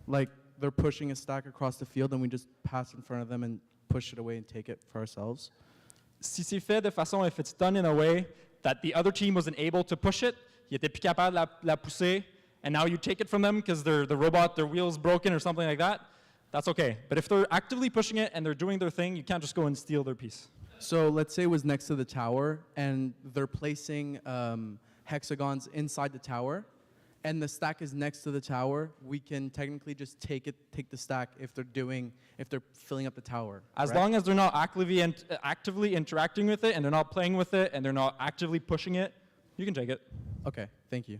Like, they're pushing a stack across the field and we just pass in front of them and push it away and take it for ourselves. Si c'est fait de façon, if it's done in a way that the other team wasn't able to push it, ils étaient plus capables de la pousser, and now you take it from them because the robot, their wheel's broken or something like that, that's okay. But if they're actively pushing it and they're doing their thing, you can't just go and steal their piece. So let's say it was next to the tower and they're placing hexagons inside the tower and the stack is next to the tower, we can technically just take the stack if they're filling up the tower. As long as they're not actively interacting with it and they're not playing with it and they're not actively pushing it, you can take it. Okay, thank you.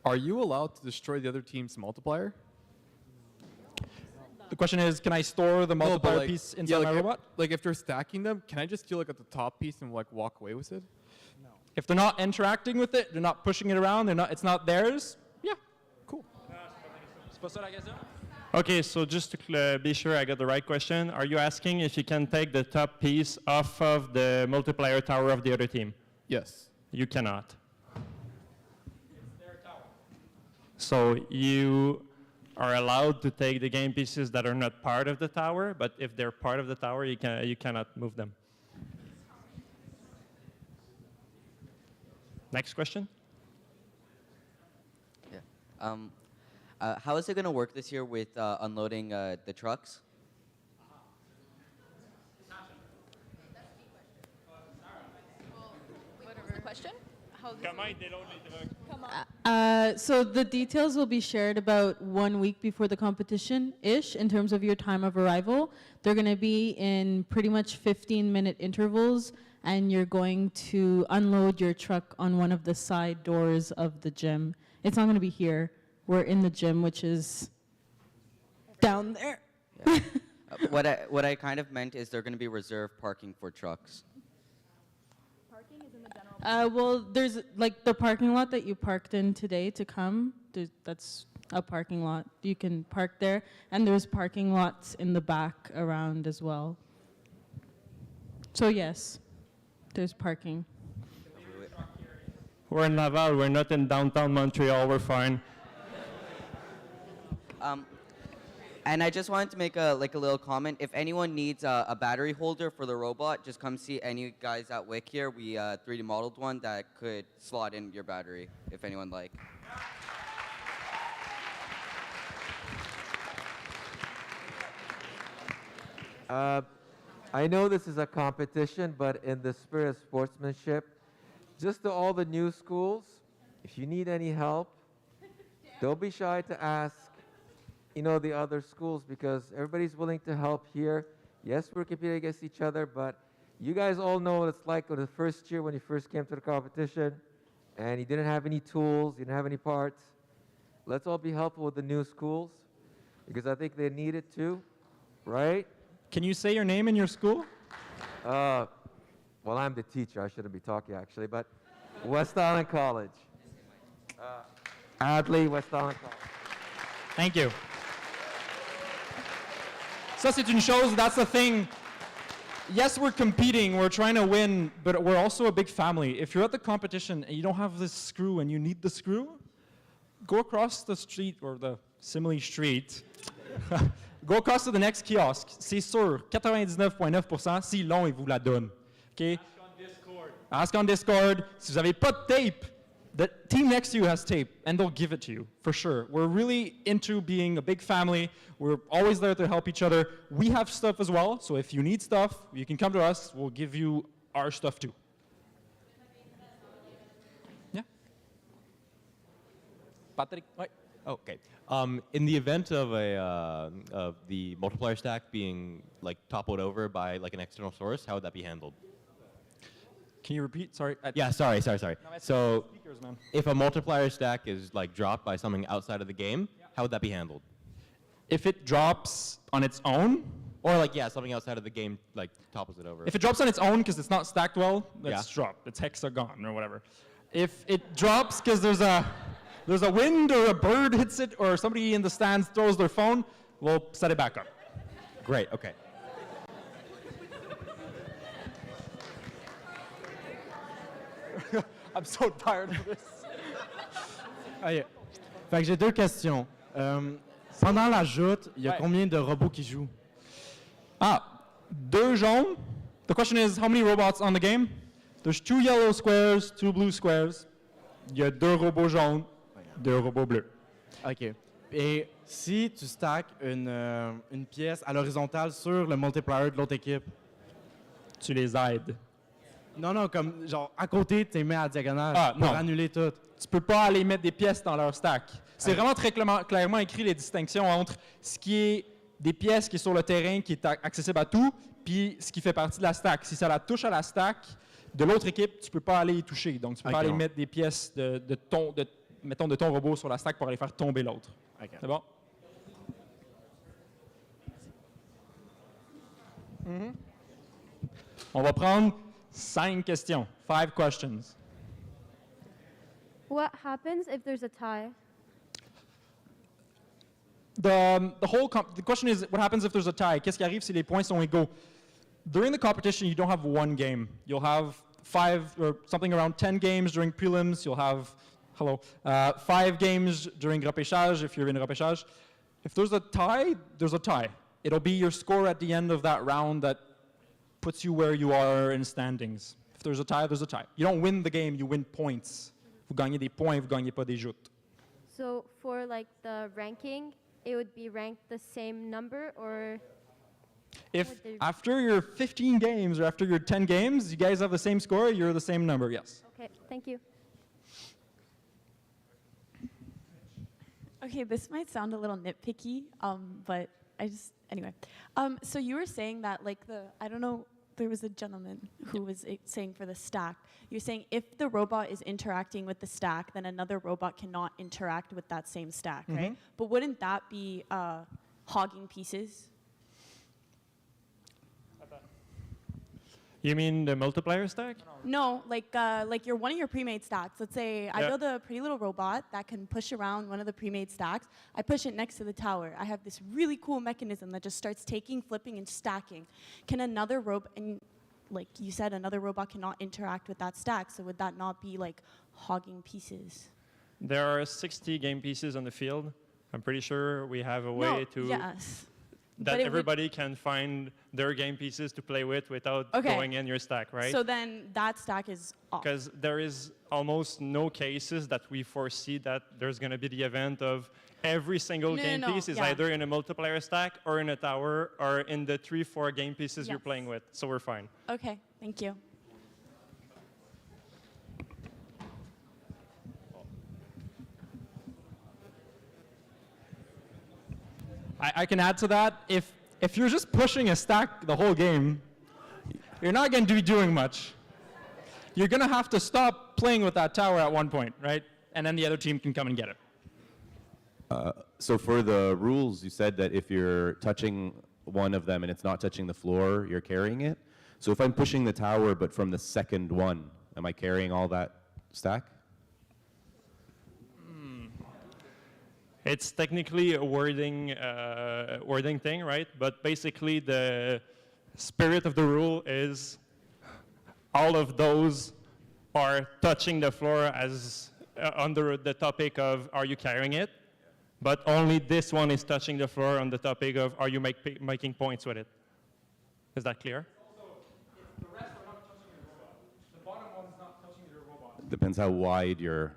Are you allowed to destroy the other team's multiplier? The question is, can I store the multiplier piece inside my robot? Like if they're stacking them, can I just steal at the top piece and walk away with it? No. If they're not interacting with it, they're not pushing it around, it's not theirs, yeah, cool. Okay, so just to be sure I got the right question, are you asking if you can take the top piece off of the multiplier tower of the other team? Yes. You cannot. So you are allowed to take the game pieces that are not part of the tower, but if they're part of the tower, you cannot move them. Next question? Yeah. How is it going to work this year with unloading the trucks? Whatever the question? So the details will be shared about 1 week before the competition-ish in terms of your time of arrival. They're going to be in pretty much 15-minute intervals, and you're going to unload your truck on one of the side doors of the gym. It's not going to be here. We're in the gym, which is down there. Yeah. What I kind of meant is they're going to be reserved parking for trucks. Well, there's like the parking lot that you parked in today to come. That's a parking lot. You can park there. And there's parking lots in the back around as well. So yes, there's parking. We're in Laval, we're not in downtown Montreal, we're fine. And I just wanted to make a little comment. If anyone needs a battery holder for the robot, just come see any guys at WIC here. We 3D modeled one that could slot in your battery, if anyone like. I know this is a competition, but in the spirit of sportsmanship, just to all the new schools, if you need any help, don't be shy to ask the other schools, because everybody's willing to help here. Yes, we're competing against each other, but you guys all know what it's like the first year when you first came to the competition and you didn't have any tools, you didn't have any parts. Let's all be helpful with the new schools, because I think they need it too, right? Can you say your name and your school? Well, I'm the teacher. I shouldn't be talking, actually, but West Island College. Adley, West Island College. Thank you. Ça, c'est une chose, that's the thing. Yes, we're competing, we're trying to win, but we're also a big family. If you're at the competition and you don't have this screw and you need the screw, go across the street, or the simile street. Go across to the next kiosk. C'est sûr, 99.9%, s'ils l'ont, ils vous la donnent. OK? Ask on Discord. Si vous n'avez pas de tape, the team next to you has tape, and they'll give it to you, for sure. We're really into being a big family. We're always there to help each other. We have stuff as well, so if you need stuff, you can come to us. We'll give you our stuff too. Yeah? Patrick? Ouais. Okay. In the event of the multiplier stack being like toppled over by like an external source, how would that be handled? Can you repeat? Sorry. Yeah, sorry. So, speakers, man. if a multiplier stack is like dropped by something outside of the game, how would that be handled? If it drops on its own, or like something outside of the game like topples it over. if it drops on its own because it's not stacked well, it's Yeah. dropped. It's hexagon or whatever. If it drops because there's a wind or a bird hits it or somebody in the stands throws their phone, we'll set it back up. Great. Okay. I'm so tired of this. OK. Fait que j'ai deux questions. Pendant la joute, il y a Ouais. combien de robots qui jouent? Deux jaunes. The question is, how many robots on the game? There's 2 yellow squares, 2 blue squares. Il y a 2 robots jaunes, 2 robots bleus. OK. Et si tu stacks une pièce à l'horizontale sur le multiplier de l'autre équipe? Tu les aides. Non, comme genre à côté, tu les mets à la diagonale pour non. annuler tout. Tu peux pas aller mettre des pièces dans leur stack. C'est vraiment très clairement écrit les distinctions entre ce qui est des pièces qui est sur le terrain, qui est accessible à tout, puis ce qui fait partie de la stack. Si ça la touche à la stack de l'autre équipe, tu peux pas aller y toucher. Donc, tu peux pas aller mettre des pièces de ton robot sur la stack pour aller faire tomber l'autre. C'est bon? On va prendre 5 questions. 5 questions. What happens if there's a tie? The question is, what happens if there's a tie? Qu'est-ce qui arrive si les points sont égaux? During the competition, you don't have one game. You'll have 5 or something around 10 games during prelims. You'll have 5 games during repêchage if you're in repêchage. If there's a tie, there's a tie. It'll be your score at the end of that round that puts you where you are in standings. If there's a tie, there's a tie. You don't win the game, you win points. Vous gagnez des points, vous gagnez pas des joutes. So for like the ranking, it would be ranked the same number, or If after your 15 games or after your 10 games, you guys have the same score, you're the same number, yes. okay, thank you. Okay, this might sound a little nitpicky, but anyway. So you were saying that I don't know, there was a gentleman who was saying for the stack, you're saying if the robot is interacting with the stack, then another robot cannot interact with that same stack, right? Mhm. But wouldn't that be hogging pieces? You mean the multiplier stack? No, like one of your pre-made stacks. Let's say I Yeah. build a pretty little robot that can push around one of the pre-made stacks. I push it next to the tower. I have this really cool mechanism that just starts taking, flipping, and stacking. Can another robot, and like you said, another robot cannot interact with that stack, so would that not be like hogging pieces? There are 60 game pieces on the field. I'm pretty sure we have a way to Yes. that But it would- everybody can find their game pieces to play with without Okay. going in your stack, right? So then that stack is off. Because there is almost no cases that we foresee that there's going to be the event of every single No, game no, piece is yeah. either in a multiplier stack or in a tower or in the 3-4 game pieces you're Yes. playing with. So we're fine. Okay, thank you. I can add to that. If you're just pushing a stack the whole game, you're not going to be doing much. You're going to have to stop playing with that tower at one point, right? And then the other team can come and get it. So for the rules, you said that if you're touching one of them and it's not touching the floor, you're carrying it. So if I'm pushing the tower, but from the second one, am I carrying all that stack? It's technically a wording thing, right? But basically the spirit of the rule is all of those are touching the floor as under the topic of are you carrying it? But only this one is touching the floor on the topic of are you making points with it? Is that clear? The rest are not touching your robot. The bottom one Depends how wide your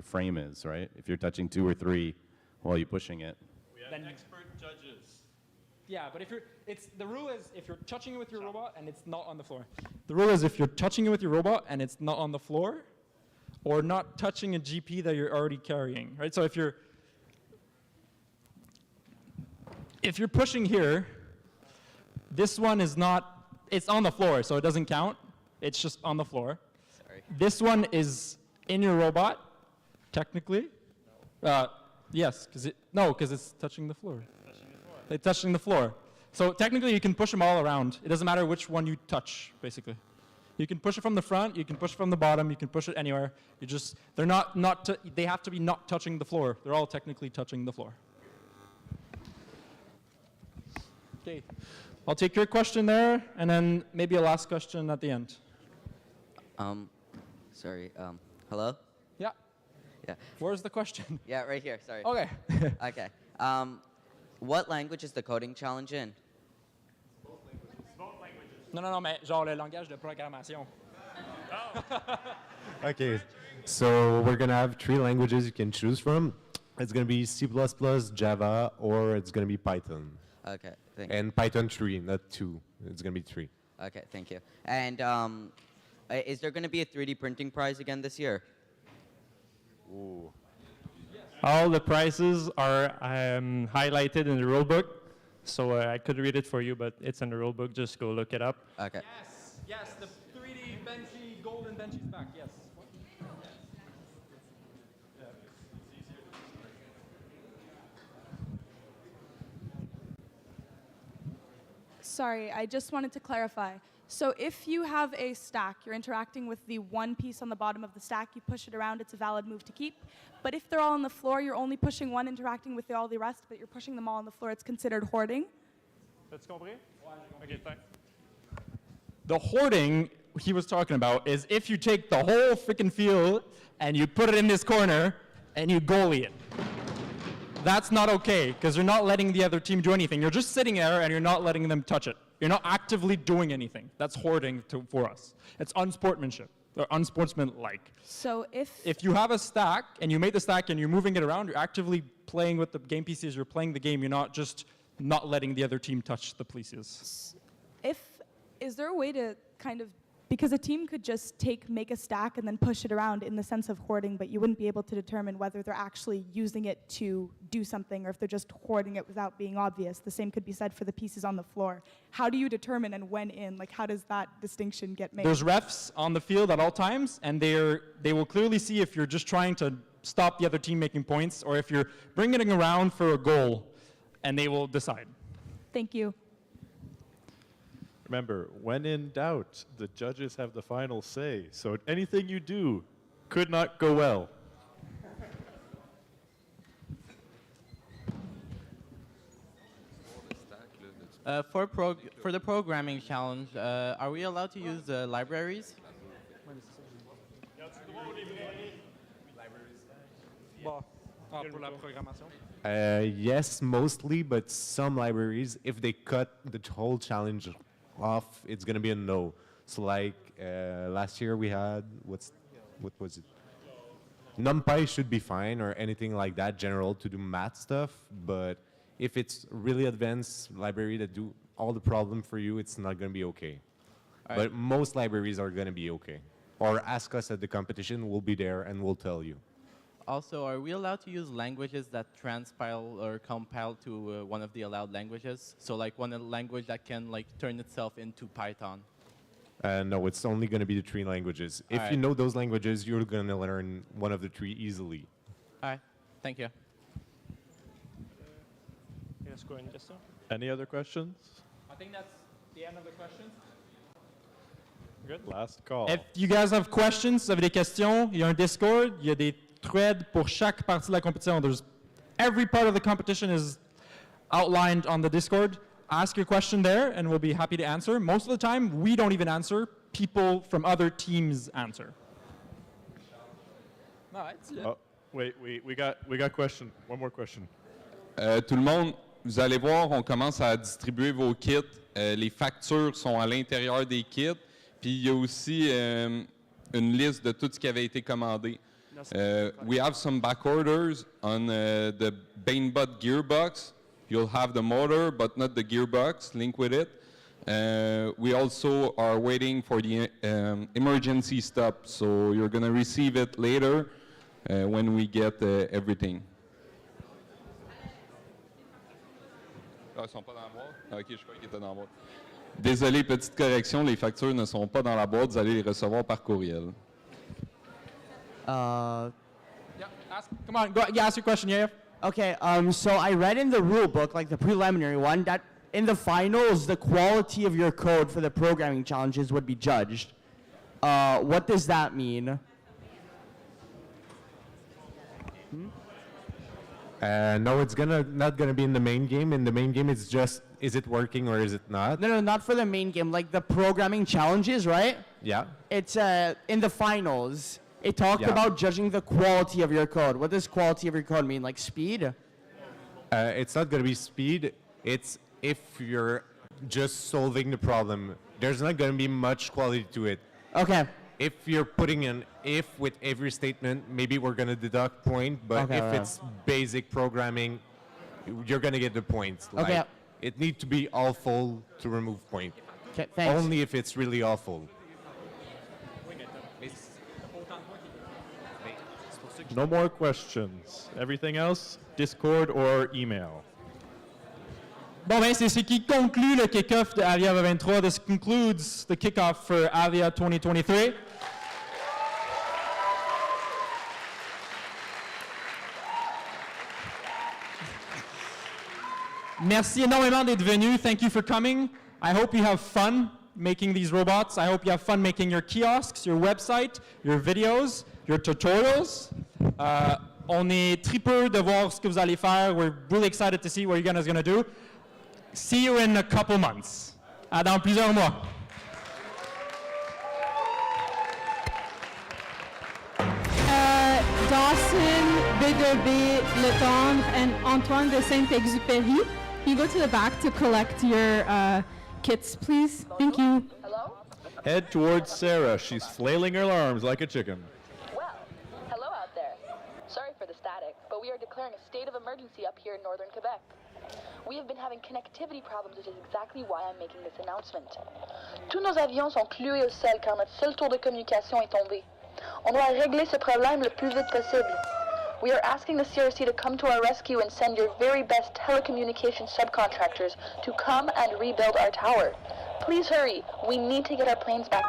frame is, right? If you're touching 2 or 3 while you're pushing it. We have expert judges. Yeah, but the rule is if you're touching it with your robot and it's not on the floor. The rule is if you're touching it with your robot and it's not on the floor, or not touching a GP that you're already carrying, right? So if you're pushing here, this one is not, it's on the floor, so it doesn't count. It's just on the floor. Sorry. This one is in your robot, technically. Yes, because it's touching the floor. It's touching the floor. So technically you can push them all around. It doesn't matter which one you touch, basically. You can push it from the front, you can push it from the bottom, you can push it anywhere. They have to be not touching the floor. They're all technically touching the floor. Okay, I'll take your question there, and then maybe a last question at the end. Sorry, hello? Yeah. Yeah. Where's the question? Yeah, right here, sorry. Okay. Okay. What language is the coding challenge in? Non, mais genre le langage de programmation. Okay, so we're going to have 3 languages you can choose from. It's going to be C++, Java, or it's going to be Python. Okay, thank you. And Python 3, not 2. It's going to be 3. Okay, thank you. And is there going to be a 3D printing prize again this year? Ooh. All the prizes are highlighted in the rule book. So I could read it for you, but it's in the rule book. Just go look it up. Okay. Yes, the 3D benchy, golden benchy is back, yes. Sorry, I just wanted to clarify. So if you have a stack, you're interacting with the one piece on the bottom of the stack, you push it around, it's a valid move to keep. But if they're all on the floor, you're only pushing one, interacting with all the rest, but you're pushing them all on the floor, it's considered hoarding. T'as-tu compris? Okay, thanks. The hoarding he was talking about is if you take the whole freaking field and you put it in this corner and you goalie it. That's not okay, because you're not letting the other team do anything. You're just sitting there and you're not letting them touch it. You're not actively doing anything. That's hoarding for us. It's unsportsmanship, or unsportsmanlike. So if you have a stack and you make the stack and you're moving it around, you're actively playing with the game pieces, you're playing the game, you're not just not letting the other team touch the pieces. Is there a way to kind of, because a team could just make a stack and then push it around in the sense of hoarding, but you wouldn't be able to determine whether they're actually using it to do something or if they're just hoarding it without being obvious. The same could be said for the pieces on the floor. How do you determine and when in? Like, how does that distinction get made? There's refs on the field at all times, and they will clearly see if you're just trying to stop the other team making points or if you're bringing it around for a goal, and they will decide. Thank you. Remember, when in doubt, the judges have the final say. So anything you do could not go well. For the programming challenge, are we allowed to use the libraries? Yes, mostly, but some libraries, if they cut the whole challenge off, it's going to be a no. So like last year we had, what was it? NumPy should be fine or anything like that, general to do math stuff, but if it's really advanced library that do all the problem for you, it's not going to be okay. All right. But most libraries are going to be okay. Or ask us at the competition, we'll be there and we'll tell you. Also, are we allowed to use languages that transpile or compile to one of the allowed languages? So like one language that can like turn itself into Python? No, it's only going to be the 3 languages. If you know those languages, you're going to learn one of the 3 easily. All right, thank you. Any other questions? I think that's the end of the questions. Good. Last call. If you guys have questions, si vous avez des questions, il y a un Discord, il y a des threads pour chaque partie de la compétition. Every part of the competition is outlined on the Discord. Ask your question there, and we'll be happy to answer. Most of the time, we don't even answer. People from other teams answer. Oh, wait, we got question. One more question. Tout le monde, vous allez voir, on commence à distribuer vos kits. Les factures sont à l'intérieur des kits. Puis il y a aussi une liste de tout ce qui avait été commandé. We have some back orders on the Bainbot gearbox. You'll have the motor, but not the gearbox linked with it. We also are waiting for the emergency stop, so you're going to receive it later when we get everything. Ah, ils sont pas dans la boîte? Ah, ok, je croyais qu'ils étaient dans la boîte. Désolé, petite correction, les factures ne sont pas dans la boîte, vous allez les recevoir par courriel. Come on, go, ask your question, yeah. Okay, so I read in the rule book, like the preliminary one, that in the finals, the quality of your code for the programming challenges would be judged. What does that mean? No, it's not gonna be in the main game. In the main game, it's just, is it working or is it not? No, not for the main game, like the programming challenges, right? Yeah. It's in the finals. It talked about judging the quality of your code. What does quality of your code mean? Like speed? It's not gonna be speed. It's if you're just solving the problem. There's not gonna be much quality to it. Okay. If you're putting an if with every statement, maybe we're gonna deduct point. But if it's basic programming, you're gonna get the points. Okay. Like, it needs to be awful to remove point. Okay, thanks. Only if it's really awful. No more questions. Everything else, Discord or email. Bon, ben, c'est ce qui conclut le Kickoff de Avia 2023. This concludes the Kickoff for Avia 2023. Merci énormément d'être venu. Thank you for coming. I hope you have fun making these robots. I hope you have fun making your kiosks, your website, your videos, your tutorials. On est tripeux de voir ce que vous allez faire. We're really excited to see what you guys are going to do. See you in a couple months. À dans plusieurs mois. Dawson, B2B, Le Tendre, and Antoine de Saint-Exupéry. Can you go to the back to collect your kits, please? Thank you. Head towards Sarah. She's flailing her arms like a chicken. Hello out there. Sorry for the static, but we are declaring a state of emergency up here in northern Quebec. We have been having connectivity problems, which is exactly why I'm making this announcement. Tous nos avions sont cloués au sol car notre seul tour de communication est tombé. On doit régler ce problème le plus vite possible. We are asking the CRC to come to our rescue and send your very best telecommunication subcontractors to come and rebuild our tower. Please hurry. We need to get our planes back.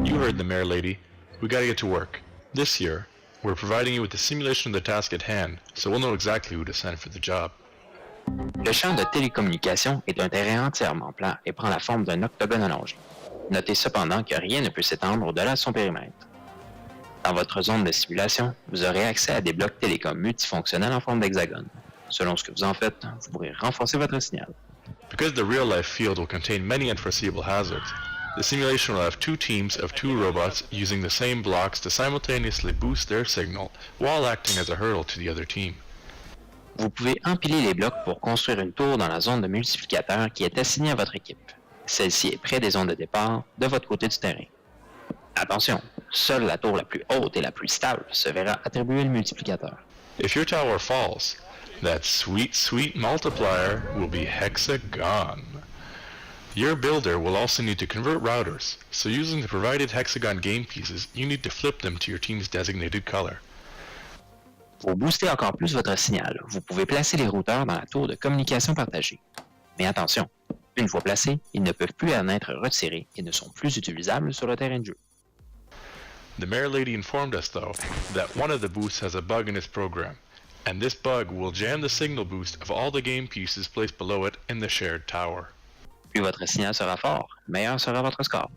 You heard the mayor lady. We gotta get to work. This year, we're providing you with a simulation of the task at hand, so we'll know exactly who to send for the job. Le champ de télécommunication est un terrain entièrement plat et prend la forme d'un octogone allongé. Notez cependant que rien ne peut s'étendre au-delà de son périmètre. Dans votre zone de simulation, vous aurez accès à des blocs télécoms multifonctionnels en forme d'hexagone. Selon ce que vous en faites, vous pourrez renforcer votre signal. Because the real-life field will contain many unforeseeable hazards, the simulation will have two teams of two robots using the same blocks to simultaneously boost their signal while acting as a hurdle to the other team. Vous pouvez empiler les blocs pour construire une tour dans la zone de multiplicateur qui est assignée à votre équipe. Celle-ci est près des zones de départ, de votre côté du terrain. Attention, seule la tour la plus haute et la plus stable se verra attribuer le multiplicateur. If your tower falls, that sweet multiplier will be hexagon. Your builder will also need to convert routers, so using the provided hexagon game pieces, you need to flip them to your team's designated color. Pour booster encore plus votre signal, vous pouvez placer les routeurs dans la tour de communication partagée. Mais attention, une fois placés, ils ne peuvent plus en être retirés et ne sont plus utilisables sur le terrain de jeu. The mayor lady informed us, though, that one of the boosts has a bug in its program, and this bug will jam the signal boost of all the game pieces placed below it in the shared tower. Plus votre signal sera fort, meilleur sera votre score.